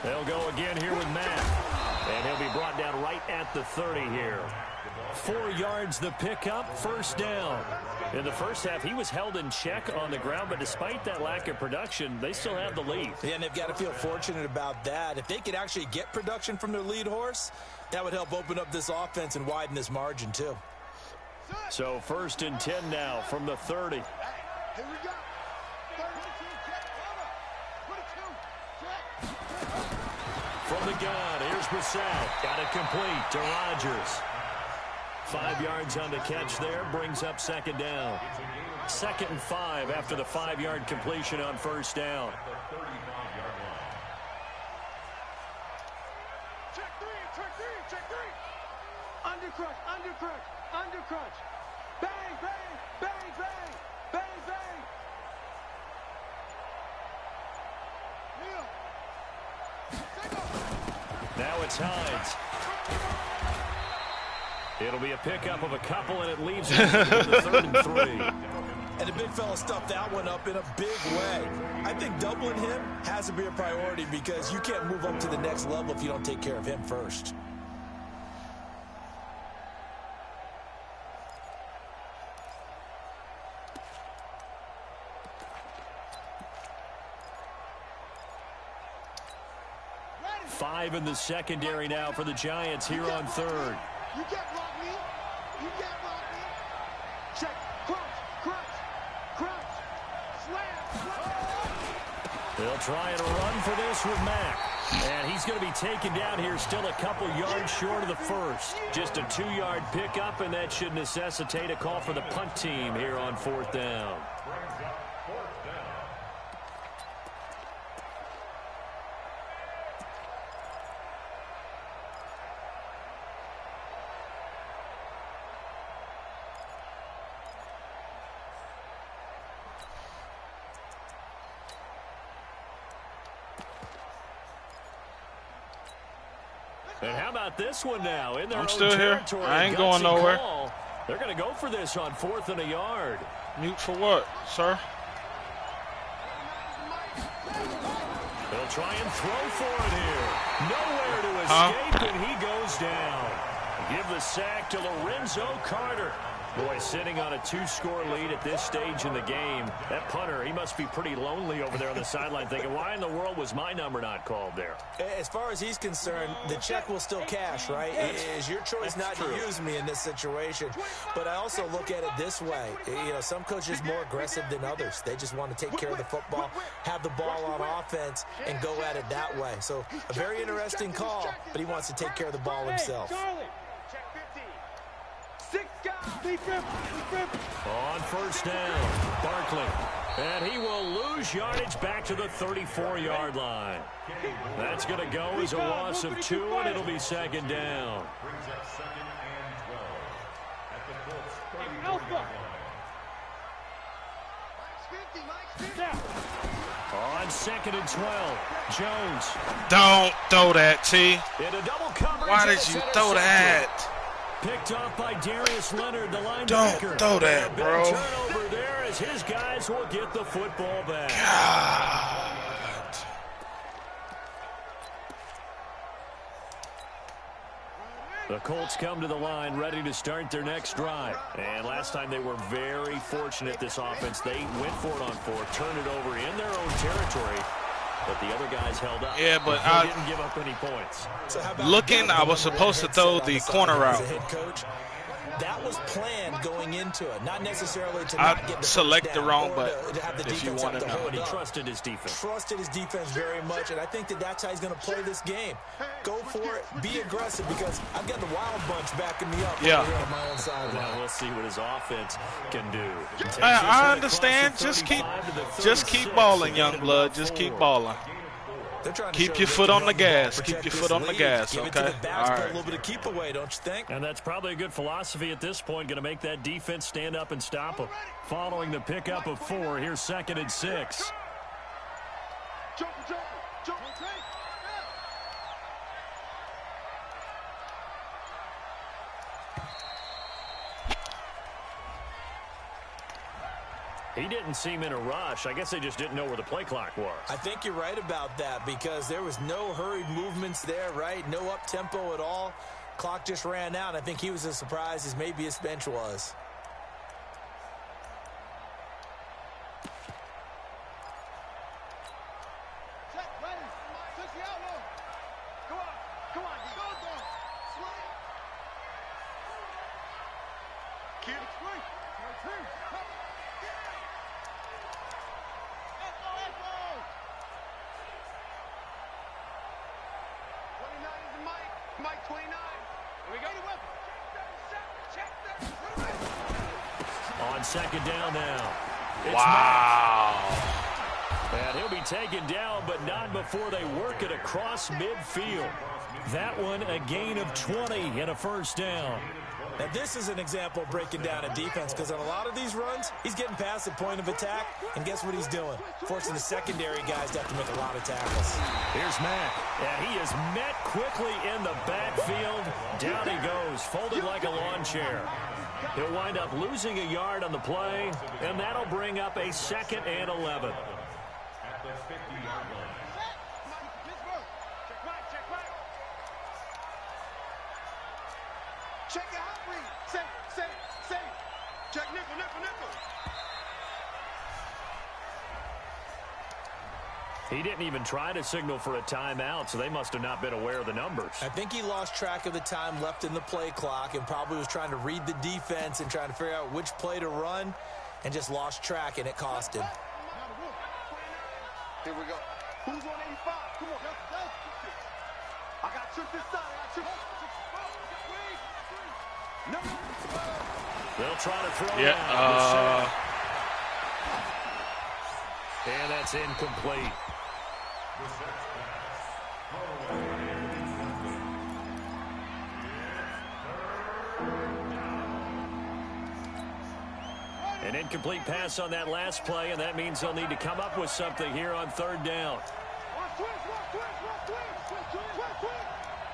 Speaker 4: They'll go again here with Matt. And he'll be brought down right at the 30 here. 4 yards the pickup, first down. In the first half, he was held in check on the ground, but despite that lack of production, they still have the lead.
Speaker 6: Yeah, and they've got to feel fortunate about that. If they could actually get production from their lead horse, that would help open up this offense and widen this margin too.
Speaker 4: So 1st and 10 now from the 30.
Speaker 3: Here we go.
Speaker 4: From the gun, here's Brissett. Got it complete to Rodgers. 5 yards on the catch there, brings up 2nd down. 2nd and 5 after the 5-yard completion on first down.
Speaker 3: Check three.
Speaker 5: Under crunch, under crunch, under crunch. Bang, bang, bang, bang, bang, bang.
Speaker 4: Now it's Hines. It'll be a pickup of a couple, and it leaves him with the 3rd and 3.
Speaker 6: And the big fella stuffed that one up in a big way. I think doubling him has to be a priority because you can't move up to the next level if you don't take care of him first.
Speaker 4: Five in the secondary now for the Giants here on 3rd.
Speaker 5: You can't block me. You can't block me. Check. Crunch, crunch, crunch. Slam, slam.
Speaker 4: They'll try and run for this with Mack. And he's going to be taken down here still a couple yards short of the first. Just a 2-yard pickup, and that should necessitate a call for the punt team here on 4th down. And how about this one now? In their own
Speaker 1: still here.
Speaker 4: territory,
Speaker 1: I ain't going nowhere.
Speaker 4: Call. They're going to go for this on 4th and a yard.
Speaker 1: Mute for what, sir?
Speaker 4: They'll try and throw for it here. Nowhere to escape, and he goes down. Give the sack to Lorenzo Carter. Boy, sitting on a 2-score lead at this stage in the game. That punter, he must be pretty lonely over there on the sideline thinking, why in the world was my number not called there?
Speaker 6: As far as he's concerned, the check will still cash, right? It is your choice not to use me in this situation. But I also look at it this way. You know, some coaches are more aggressive than others. They just want to take care of the football, have the ball on offense, and go at it that way. So a very interesting call, but he wants to take care of the ball himself.
Speaker 4: On 1st down, Barkley. And he will lose yardage back to the 34-yard line. That's going to go as a loss of 2, and it'll be 2nd down.
Speaker 7: Brings up 2nd and 12 at the Colts 30-yard line.
Speaker 4: On 2nd and 12, Jones.
Speaker 1: Don't throw that, T.
Speaker 4: In a double coverage.
Speaker 1: Why did you throw that?
Speaker 4: Picked off by Darius Leonard, the linebacker.
Speaker 1: Don't throw that, bro.
Speaker 4: Turnover there as his guys will get the football back.
Speaker 1: God.
Speaker 4: The Colts come to the line ready to start their next drive. And last time they were very fortunate, this offense. They went for it on 4th, turned it over in their own territory. But the other guys held up.
Speaker 1: Yeah, but
Speaker 4: they didn't give up any points.
Speaker 6: So
Speaker 1: looking, I was supposed to throw the corner route.
Speaker 6: That was planned going into it, not necessarily to not get the
Speaker 1: select the wrong,
Speaker 6: to have the
Speaker 1: if you
Speaker 6: defense
Speaker 1: want
Speaker 6: have
Speaker 1: to
Speaker 6: to
Speaker 1: know.
Speaker 6: hold
Speaker 4: He
Speaker 6: up.
Speaker 4: trusted his defense.
Speaker 6: Trusted his defense very much, and I think that's how he's going to play this game. Go for it, be aggressive, because I've got the wild bunch backing me up
Speaker 1: Yeah.
Speaker 6: over here on my own sideline.
Speaker 4: Now we'll see what his offense can do.
Speaker 1: I understand. Just keep balling, young blood. Just keep balling.
Speaker 6: They're trying to
Speaker 1: Keep
Speaker 6: show
Speaker 1: your
Speaker 6: that
Speaker 1: foot
Speaker 6: they
Speaker 1: on the
Speaker 6: can help
Speaker 1: gas. Keep
Speaker 6: protect
Speaker 1: your
Speaker 6: this
Speaker 1: foot on the
Speaker 6: lead.
Speaker 1: gas,
Speaker 6: Give it to
Speaker 1: okay?
Speaker 6: the backs,
Speaker 1: All
Speaker 6: put
Speaker 1: right.
Speaker 6: a little bit of keep away, don't you think?
Speaker 4: And that's probably a good philosophy at this point, going to make that defense stand up and stop them. Following the pickup of 4, here's 2nd and 6. He didn't seem in a rush. I guess they just didn't know where the play clock was.
Speaker 6: I think you're right about that because there was no hurried movements there, right? No up-tempo at all. Clock just ran out. I think he was as surprised as maybe his bench was.
Speaker 5: Mike 29. Here we go.
Speaker 4: On 2nd down now. It's
Speaker 1: Wow.
Speaker 4: Mack. And he'll be taken down, but not before they work it across midfield. That one a gain of 20 and a first down.
Speaker 6: Now, this is an example of breaking down a defense, because on a lot of these runs, he's getting past the point of attack, and guess what he's doing? Forcing the secondary guys to have to make a lot of tackles.
Speaker 4: Here's Mack, and he is met quickly in the backfield. Down he goes, folded like a lawn chair. He'll wind up losing a yard on the play, and that'll bring up a 2nd and 11.
Speaker 7: At the 50-yard line.
Speaker 3: Check your hot read. Say. Check nickel.
Speaker 4: He didn't even try to signal for a timeout, so they must have not been aware of the numbers.
Speaker 6: I think he lost track of the time left in the play clock and probably was trying to read the defense and trying to figure out which play to run and just lost track, and it cost him.
Speaker 3: Here we go. Who's on 85? Come on. I got trick this side. No.
Speaker 4: They'll try to throw
Speaker 1: Yeah.
Speaker 4: it. And that's incomplete. An incomplete pass on that last play, and that means they'll need to come up with something here on 3rd down.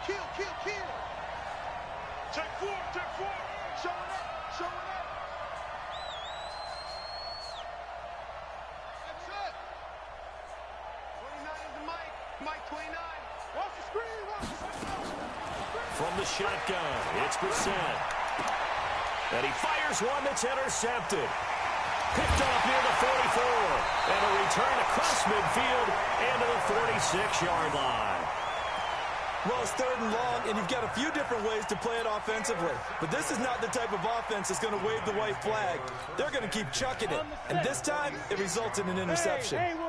Speaker 3: Kill. Check four. Showing up. That's it. 29 is the Mike 29. Watch the screen.
Speaker 4: From the shotgun, it's Brissett. And he fires one that's intercepted. Picked off near the 44. And a return across midfield and to the 46-yard line.
Speaker 6: Well, it's 3rd and long, and you've got a few different ways to play it offensively. But this is not the type of offense that's going to wave the white flag. They're going to keep chucking it. And this time, it results in an interception.
Speaker 3: Hey, it's all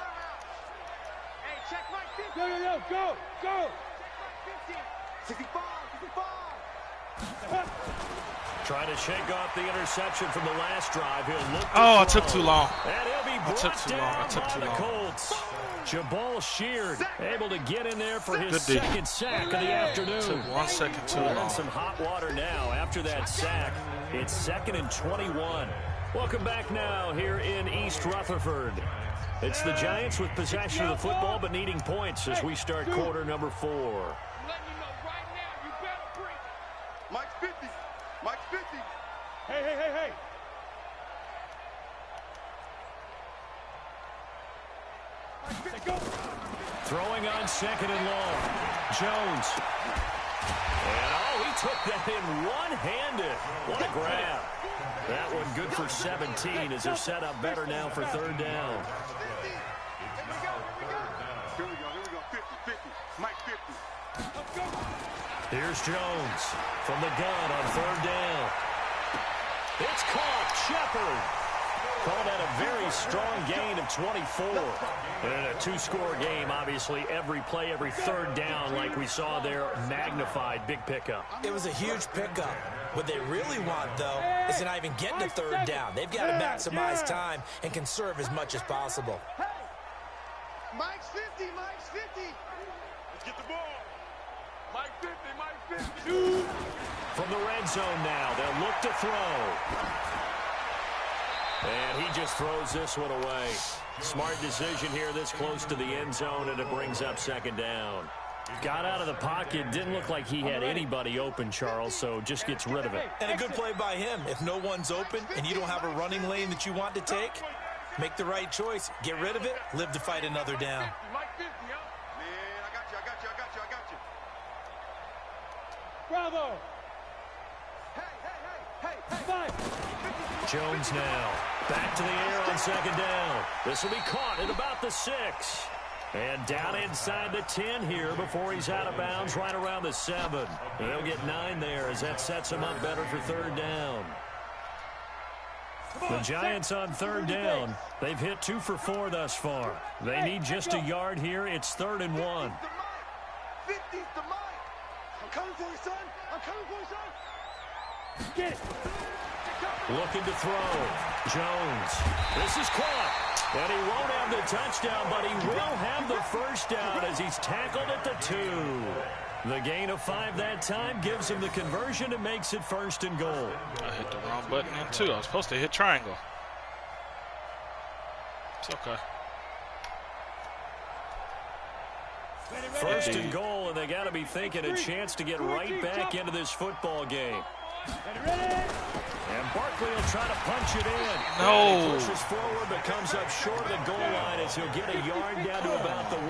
Speaker 3: around. Hey, check Mike 50. Go. Check Mike 50. 65.
Speaker 4: Trying to shake off the interception from the last drive. He'll look.
Speaker 1: Oh, I took too long.
Speaker 4: And he'll be brought down by the Colts. Jabal Sheard able to get in there for his second sack of the afternoon.
Speaker 1: Took 1 second too long.
Speaker 4: Some hot water now after that sack. It's 2nd and 21. Welcome back now here in East Rutherford. It's the Giants with possession of the football but needing points as we start quarter number 4.
Speaker 3: I'm letting you know right now, you better bring it. Mike's 50. Hey.
Speaker 4: Throwing on 2nd and long. Jones. And he took that in one-handed. What a grab. That one good for 17 as they're set up better now for 3rd down.
Speaker 3: Here we go. 50. Mike 50.
Speaker 4: Here's Jones from the gun on 3rd down. It's caught. Shepard. Called that a very strong gain of 24. And in a 2-score game, obviously, every play, every 3rd down, like we saw there, magnified. Big pickup.
Speaker 6: It was a huge pickup. What they really want, though, is to not even get to 3rd down. They've got to maximize time and conserve as much as possible.
Speaker 3: Hey, Mike's 50. Let's get the ball. Mike 50.
Speaker 4: From the red zone now, they'll look to throw. And he just throws this one away. Smart decision here this close to the end zone, and it brings up 2nd down. Got out of the pocket, didn't look like he had anybody open, Charles, so just gets rid of it.
Speaker 6: And a good play by him. If no one's open and you don't have a running lane that you want to take, make the right choice. Get rid of it, live to fight another down.
Speaker 3: Mike 50, huh? Man, I got you. Bravo. Hey.
Speaker 4: Jones now. Back to the air on 2nd down. This will be caught at about the 6. And down inside the 10 here before he's out of bounds right around the 7. And they'll get 9 there as that sets him up better for 3rd down. The Giants on 3rd down. They've hit 2 for 4 thus far. They need just a yard here. It's 3rd and 1.
Speaker 3: 50's the Mike. I'm coming for you, son.
Speaker 5: Get it.
Speaker 4: Looking to throw. Jones. This is caught. And he won't have the touchdown, but he will have the first down as he's tackled at the 2. The gain of 5 that time gives him the conversion and makes it 1st and goal.
Speaker 1: I hit the wrong button then, too. I was supposed to hit triangle. It's okay.
Speaker 4: 1st and goal, and they got to be thinking a chance to get right back into this football game. And Barkley will try to punch it in.
Speaker 1: No.
Speaker 4: He pushes forward but comes up short of the goal line as he'll get a yard down to about the 1.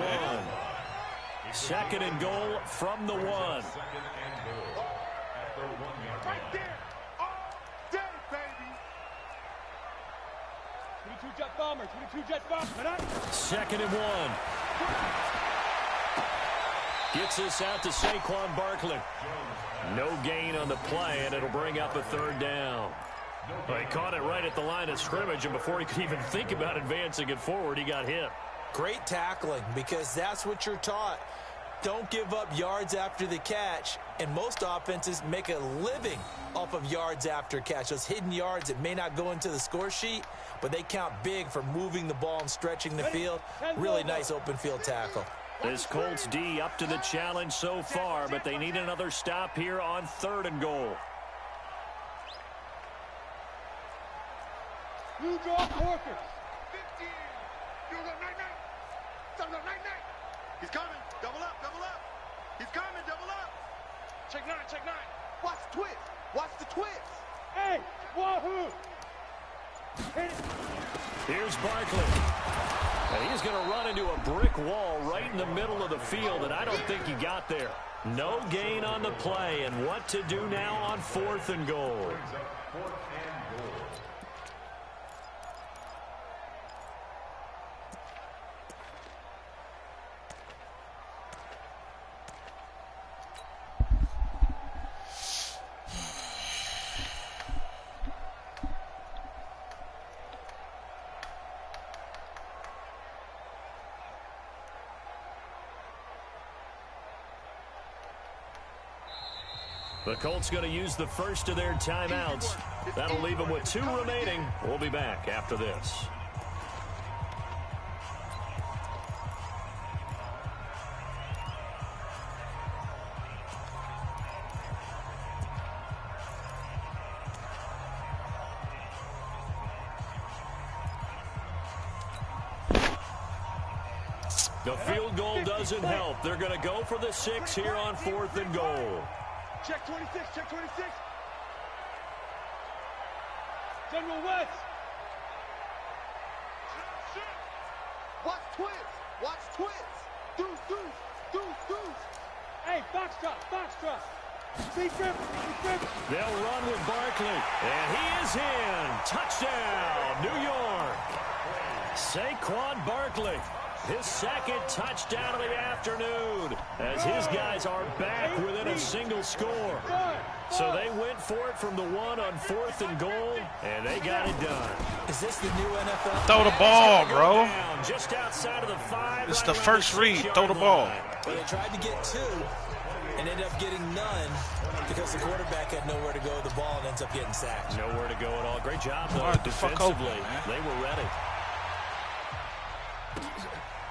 Speaker 4: 2nd and goal from the 1.
Speaker 3: Right there. All day, baby.
Speaker 5: 22 jet bomber. 22 jet bomber.
Speaker 4: 2nd and 1. Gets this out to Saquon Barkley. No gain on the play, and it'll bring up a 3rd down. Well, he caught it right at the line of scrimmage, and before he could even think about advancing it forward, he got hit.
Speaker 6: Great tackling, because that's what you're taught. Don't give up yards after the catch, and most offenses make a living off of yards after catch. Those hidden yards that may not go into the score sheet, but they count big for moving the ball and stretching the field. Really nice open field tackle.
Speaker 4: This Colts D up to the challenge so far, but they need another stop here on 3rd and goal.
Speaker 5: You draw Corker.
Speaker 3: 15. You go night-night. Son of night-night. He's coming. Double up, double up. He's coming, double up. Check 9, check 9. Watch the twist. Watch the twist.
Speaker 5: Hey, wahoo. Hit it.
Speaker 4: Here's Barkley. And he's going to run into a brick wall right in the middle of the field, and I don't think he got there. No gain on the play, and what to do now on 4th and goal. The Colts going to use the first of their timeouts. That'll leave them with 2 remaining. We'll be back after this. The field goal doesn't help. They're going to go for the 6 here on 4th and goal.
Speaker 5: Check 26, check 26. General West.
Speaker 3: Watch twist. Watch twist. Deuce, deuce, deuce, deuce.
Speaker 5: Hey, box drop. See grip.
Speaker 4: They'll run with Barkley, and he is in. Touchdown, New York. Saquon Barkley. His 2nd touchdown of the afternoon as his guys are back within a single score. So they went for it from the 1 on 4th and goal, and they got it done.
Speaker 6: Is this the new NFL?
Speaker 1: Throw the ball, bro.
Speaker 4: Just outside of the 5.
Speaker 1: It's the first read. Throw the ball.
Speaker 6: Well, they tried to get 2 and ended up getting none because the quarterback had nowhere to go with the ball and ends up getting sacked.
Speaker 4: Nowhere to go at all. Great job, though,
Speaker 1: What the fuck over,
Speaker 4: defensively.
Speaker 1: man?
Speaker 4: They were ready.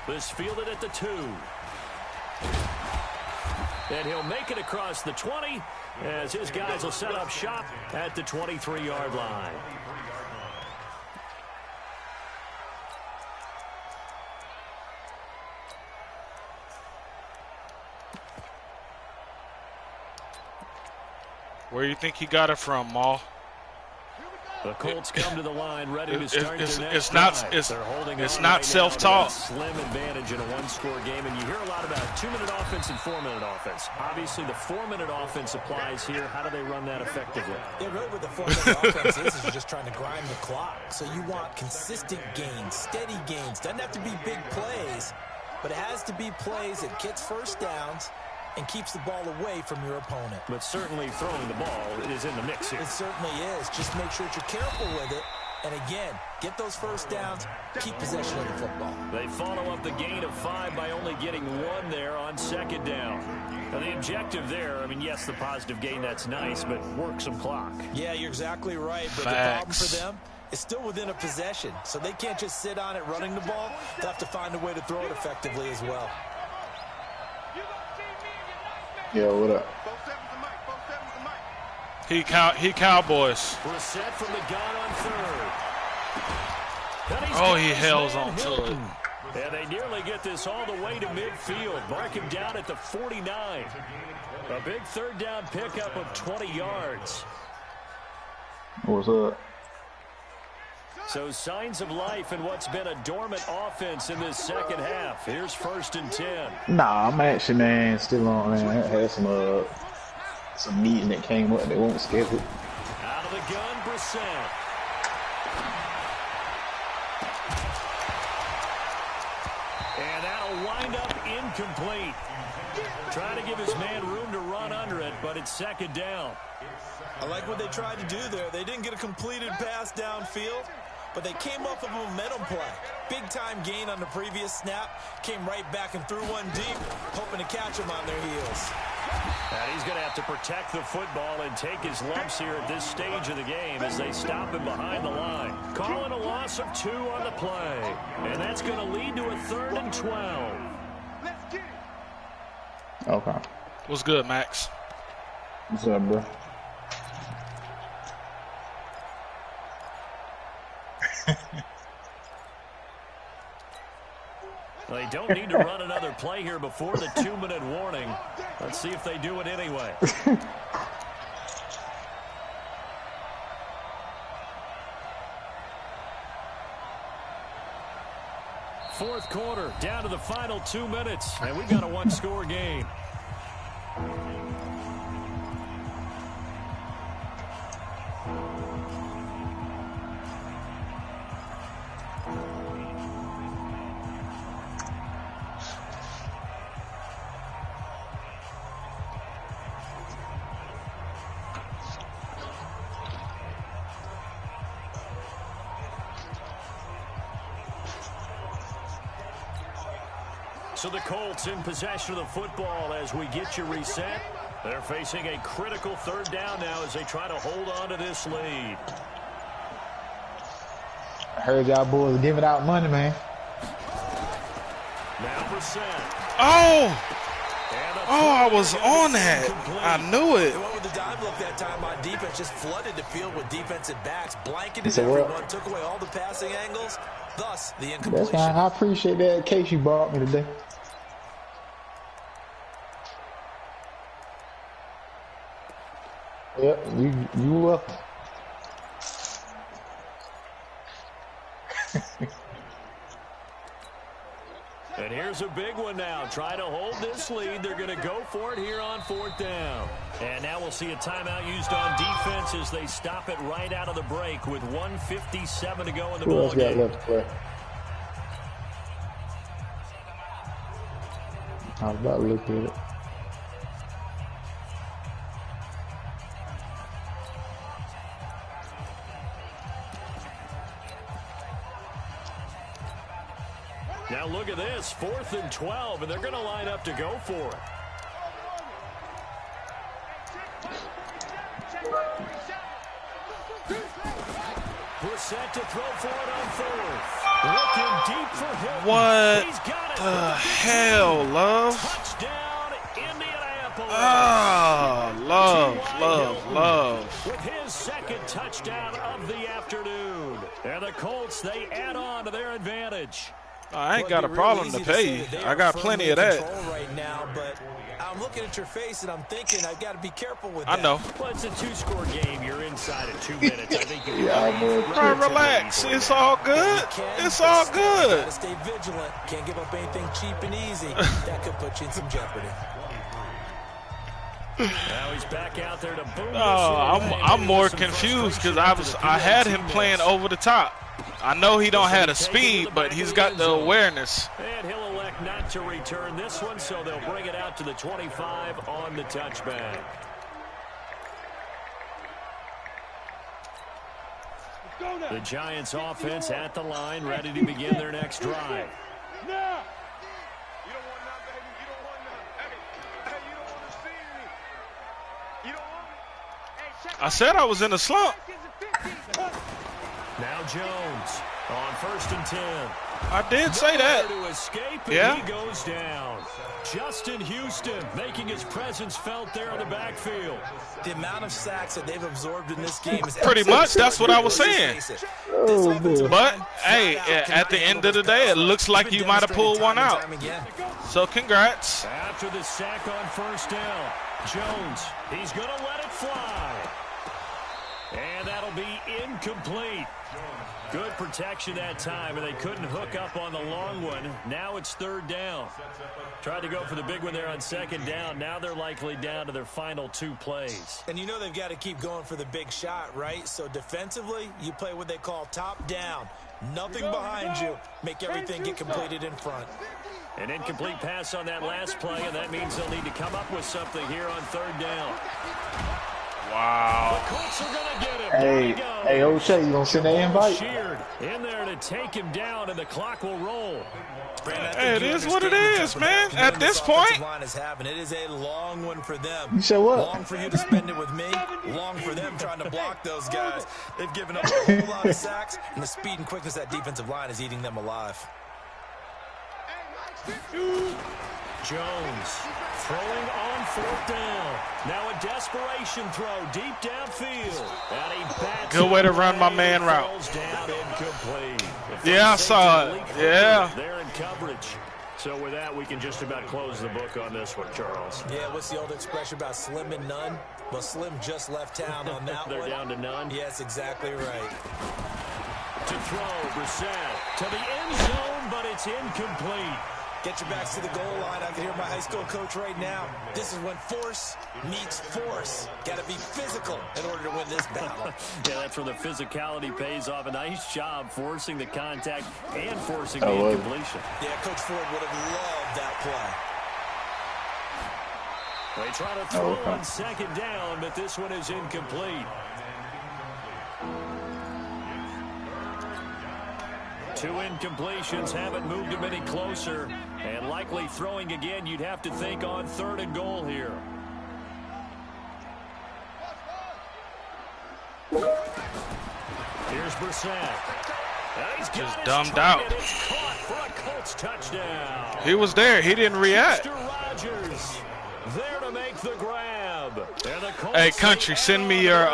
Speaker 4: This fielded at the 2. And he'll make it across the 20 as his guys will set up shop at the 23-yard line.
Speaker 1: Where do you think he got it from, Maul?
Speaker 4: The Colts come to the line ready to start their next
Speaker 1: it's not
Speaker 4: drive.
Speaker 1: it's
Speaker 4: They're holding
Speaker 1: it's
Speaker 4: on
Speaker 1: not
Speaker 4: right
Speaker 1: self-taught.
Speaker 4: now to that slim advantage in a one-score game, and you hear a lot about 2-minute offense and 4-minute offense. Obviously, the 4-minute offense applies here. How do they run that effectively?
Speaker 6: Yeah, really what the 4-minute offense is you're just trying to grind the clock. So you want consistent gains, steady gains. Doesn't have to be big plays, but it has to be plays that gets first downs and keeps the ball away from your opponent.
Speaker 4: But certainly throwing the ball is in the mix here.
Speaker 6: It certainly is. Just make sure that you're careful with it. And again, get those first downs, keep possession of the football.
Speaker 4: They follow up the gain of 5 by only getting 1 there on 2nd down. Now the objective there, I mean, yes, the positive gain, that's nice, but work some clock.
Speaker 6: Yeah, you're exactly right. But the problem for them is still within a possession. So they can't just sit on it running the ball. They'll have to find a way to throw it effectively as well.
Speaker 8: Yeah, what up?
Speaker 1: He Cowboys.
Speaker 4: Brissett from the gun on third.
Speaker 1: Oh, he hails on to it.
Speaker 4: And they nearly get this all the way to midfield. Mark him down at the 49. A big third down pickup of 20 yards.
Speaker 8: What's up?
Speaker 4: So signs of life in what's been a dormant offense in this second half. Here's 1st and 10.
Speaker 8: Nah, I'm actually, man, still on, man. I had some meeting that came up that won't schedule.
Speaker 4: Out of the gun, Brissett. And that'll wind up incomplete. Trying to give his man room to run under it, but it's 2nd down.
Speaker 6: I like what they tried to do there. They didn't get a completed pass downfield, but they came off of a momentum play. Big-time gain on the previous snap. Came right back and threw one deep, hoping to catch them on their heels.
Speaker 4: And he's going to have to protect the football and take his lumps here at this stage of the game as they stop him behind the line. Calling a loss of 2 on the play. And that's going to lead to a 3rd and 12.
Speaker 8: Okay.
Speaker 1: What's good, Max?
Speaker 8: What's up, bro?
Speaker 4: They don't need to run another play here before the 2-minute warning. Let's see if they do it anyway. 4th quarter, down to the final 2 minutes, and we've got a 1-score game. So the Colts in possession of the football as we get you reset. They're facing a critical 3rd down now as they try to hold on to this lead.
Speaker 8: I heard y'all boys giving out money, man.
Speaker 4: Now Brissett.
Speaker 1: Oh! Oh, I was on that. I knew it.
Speaker 6: They went with the dime look that time on defense, just flooded the field with defensive backs, blanketed
Speaker 8: So what?
Speaker 6: everyone, took away all the passing angles, thus the incompletion.
Speaker 8: That's fine. I appreciate that case you brought me today. Yep, you welcome.
Speaker 4: And here's a big one now. Trying to hold this lead. They're going to go for it here on 4th down. And now we'll see a timeout used on defense as they stop it right out of the break with 1:57 to go in the
Speaker 8: Who
Speaker 4: ball
Speaker 8: else got
Speaker 4: game.
Speaker 8: left to play? I was about to look at it.
Speaker 4: Now look at this, 4th and 12, and they're going to line up to go for it. Brissett to throw for it on 4th. Looking deep for Hilton.
Speaker 1: What
Speaker 4: He's got it.
Speaker 1: the hell, Love?
Speaker 4: Touchdown, Indianapolis.
Speaker 1: Ah, love.
Speaker 4: With his 2nd touchdown of the afternoon. And the Colts, they add on to their advantage.
Speaker 1: I ain't got a problem to pay you. I got plenty of that.
Speaker 6: Right now, but I'm looking at your face and I'm thinking I've got to be careful with that.
Speaker 1: I know.
Speaker 4: Well, it's a 2-score game. You're inside of 2 minutes. I think you
Speaker 1: Bro, relax. It's all good. It's all good.
Speaker 6: Gotta stay vigilant. Can't give up anything cheap and easy. That could put you in some jeopardy.
Speaker 4: Now he's back out there to boom.
Speaker 1: I'm more confused because I had him playing over the top. I know he don't have the speed, but he's got the awareness.
Speaker 4: And he'll elect not to return this one, so they'll bring it out to the 25 on the touchback. The Giants offense at the line, ready to begin their next drive.
Speaker 1: I said I was in a slump.
Speaker 4: Now Jones on 1st and 10.
Speaker 1: I did say that.
Speaker 4: To escape, and
Speaker 1: Yeah.
Speaker 4: he goes down. Justin Houston making his presence felt there in the backfield.
Speaker 6: The amount of sacks that they've absorbed in this game is
Speaker 1: Pretty much, that's what I was saying.
Speaker 8: Oh, boy.
Speaker 1: But, hey, at the end of the day, it looks like you might have pulled one out. So, congrats.
Speaker 4: After the sack on 1st down, Jones, he's going to let it fly. And that'll be incomplete. Good protection that time, and they couldn't hook up on the long one. Now it's 3rd down. Tried to go for the big one there on 2nd down. Now they're likely down to their final 2 plays.
Speaker 6: And you know they've got to keep going for the big shot, right? So defensively, you play what they call top down. Nothing behind you. Make everything get completed in front.
Speaker 4: An incomplete pass on that last play, and that means they'll need to come up with something here on 3rd down.
Speaker 1: Wow.
Speaker 4: The Colts are going to get him.
Speaker 8: Hey, O'Shea, you gonna send that invite?
Speaker 4: Sheared in there to take him down, and the clock will roll.
Speaker 1: Hey, it is what it is, man. At this point.
Speaker 6: It is a long one for them.
Speaker 8: You said what?
Speaker 6: Long for you to spend it with me. Long for them trying to block those guys. They've given up a whole lot of sacks, and the speed and quickness of that defensive line is eating them alive.
Speaker 4: Jones throwing on 4th down. Now a desperation throw deep downfield. And he bats
Speaker 1: Good way to run my man route.
Speaker 4: down incomplete.
Speaker 1: Yeah, I saw it. Yeah.
Speaker 4: They're in coverage. So with that, we can just about close the book on this one, Charles.
Speaker 6: Yeah, what's the old expression about slim and none? Well, Slim just left town on that
Speaker 4: They're
Speaker 6: one.
Speaker 4: down to none.
Speaker 6: Yes, exactly right.
Speaker 4: To throw, Brissett to the end zone, but it's incomplete.
Speaker 6: Get your backs to the goal line. I can hear my high school coach right now. This is when force meets force. Got to be physical in order to win this battle.
Speaker 4: Yeah, that's where the physicality pays off. A nice job forcing the contact and forcing the incompletion.
Speaker 6: Yeah, Coach Ford would have loved that play.
Speaker 4: They try to throw on 2nd down, but this one is incomplete. 2 incompletions haven't moved him any closer, and likely throwing again, you'd have to think on 3rd and goal here. Here's Brissett. He's
Speaker 1: just dumbed out.
Speaker 4: It's caught for a Colts touchdown.
Speaker 1: He was there. He didn't react.
Speaker 4: Mr. Rodgers there to make the grab.
Speaker 1: Hey, Country, send me your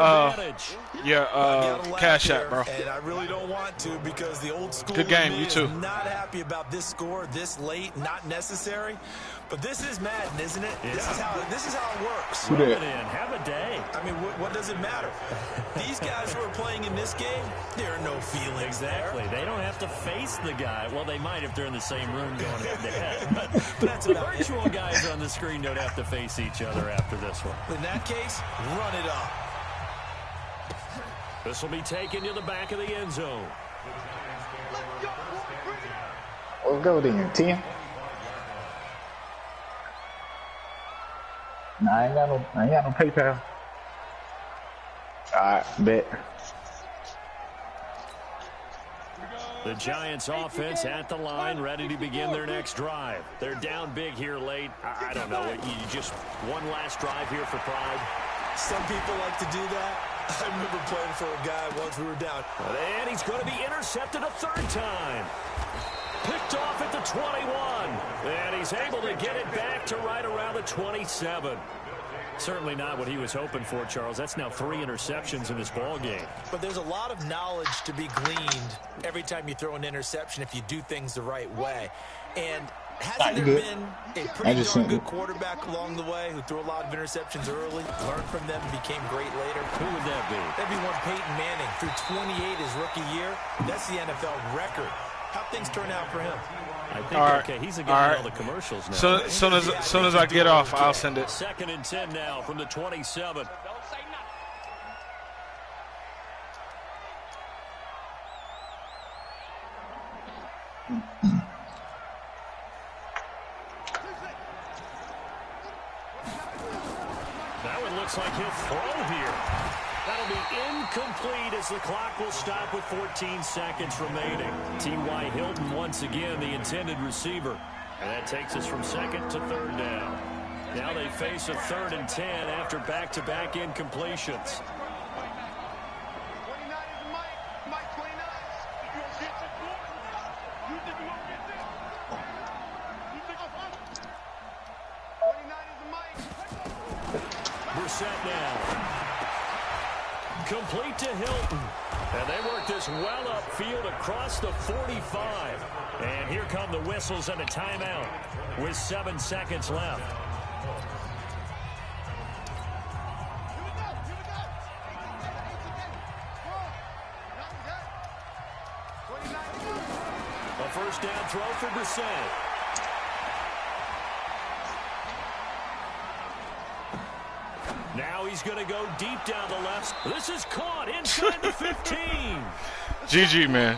Speaker 1: cash app, bro.
Speaker 6: And I really don't want to because the old school
Speaker 1: good game, you too.
Speaker 6: Is not happy about this score this late, not necessary. But this is Madden, isn't it? Yeah. This is how it works.
Speaker 1: Who did?
Speaker 4: Have a day.
Speaker 6: I mean, what does it matter? These guys who are playing in this game, there are no feelings
Speaker 4: exactly.
Speaker 6: there.
Speaker 4: They don't have to face the guy. Well, they might if they're in the same room going head to head. But
Speaker 6: that's
Speaker 4: the virtual guys on the screen don't have to face each other after this one.
Speaker 6: In that case, run it up.
Speaker 4: This will be taken to the back of the end zone.
Speaker 8: Let's go then, 10. Nah, I ain't got no PayPal. Alright, bet.
Speaker 4: The Giants offense at the line, ready to begin their next drive. They're down big here late. I don't know. You just one last drive here for pride.
Speaker 6: Some people like to do that. I remember playing for a guy once we were down.
Speaker 4: And he's going to be intercepted a 3rd time. Picked off at the 21. And he's able to get it back to right around the 27. Certainly not what he was hoping for, Charles. That's now 3 interceptions in this ball game.
Speaker 6: But there's a lot of knowledge to be gleaned every time you throw an interception if you do things the right way. And hasn't there been a pretty darn good quarterback along the way who threw a lot of interceptions early, learned from them, and became great later?
Speaker 4: Who would that be?
Speaker 6: That'd be one Peyton Manning. Threw 28 his rookie year. That's the NFL record. How things turn out for him?
Speaker 4: I think, okay, he's a guy in all the commercials now.
Speaker 1: So soon as I get off, I'll send it.
Speaker 4: 2nd and 10 now from the 27. That one looks like he'll throw here. That'll be incomplete as the clock will stop with 14 seconds remaining. T.Y. Hilton once again the intended receiver. And that takes us from 2nd to 3rd down. Now they face a 3rd and 10 after back-to-back incompletions. set now. Complete to Hilton. And they work this well upfield across the 45. And here come the whistles and a timeout with 7 seconds left. A first down throw for Brissett. Now he's going to go deep down the left. This is caught inside the 15.
Speaker 1: GG, man.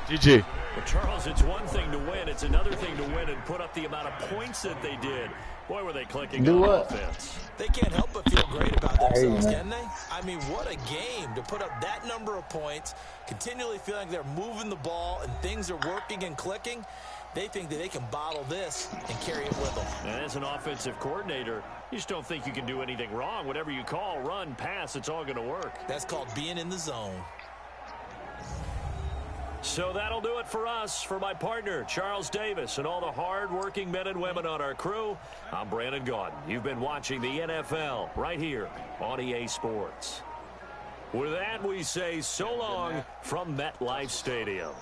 Speaker 1: GG.
Speaker 4: Well, Charles, it's one thing to win. It's another thing to win and put up the amount of points that they did. Boy, were they clicking on offense.
Speaker 6: They can't help but feel great about themselves, can they? I mean, what a game to put up that number of points, continually feeling they're moving the ball and things are working and clicking. They think that they can bottle this and carry it with them.
Speaker 4: And as an offensive coordinator, you just don't think you can do anything wrong. Whatever you call, run, pass, it's all going to work.
Speaker 6: That's called being in the zone.
Speaker 4: So that'll do it for us. For my partner, Charles Davis, and all the hard-working men and women on our crew, I'm Brandon Gaudin. You've been watching the NFL right here on EA Sports. With that, we say so long from MetLife Stadium.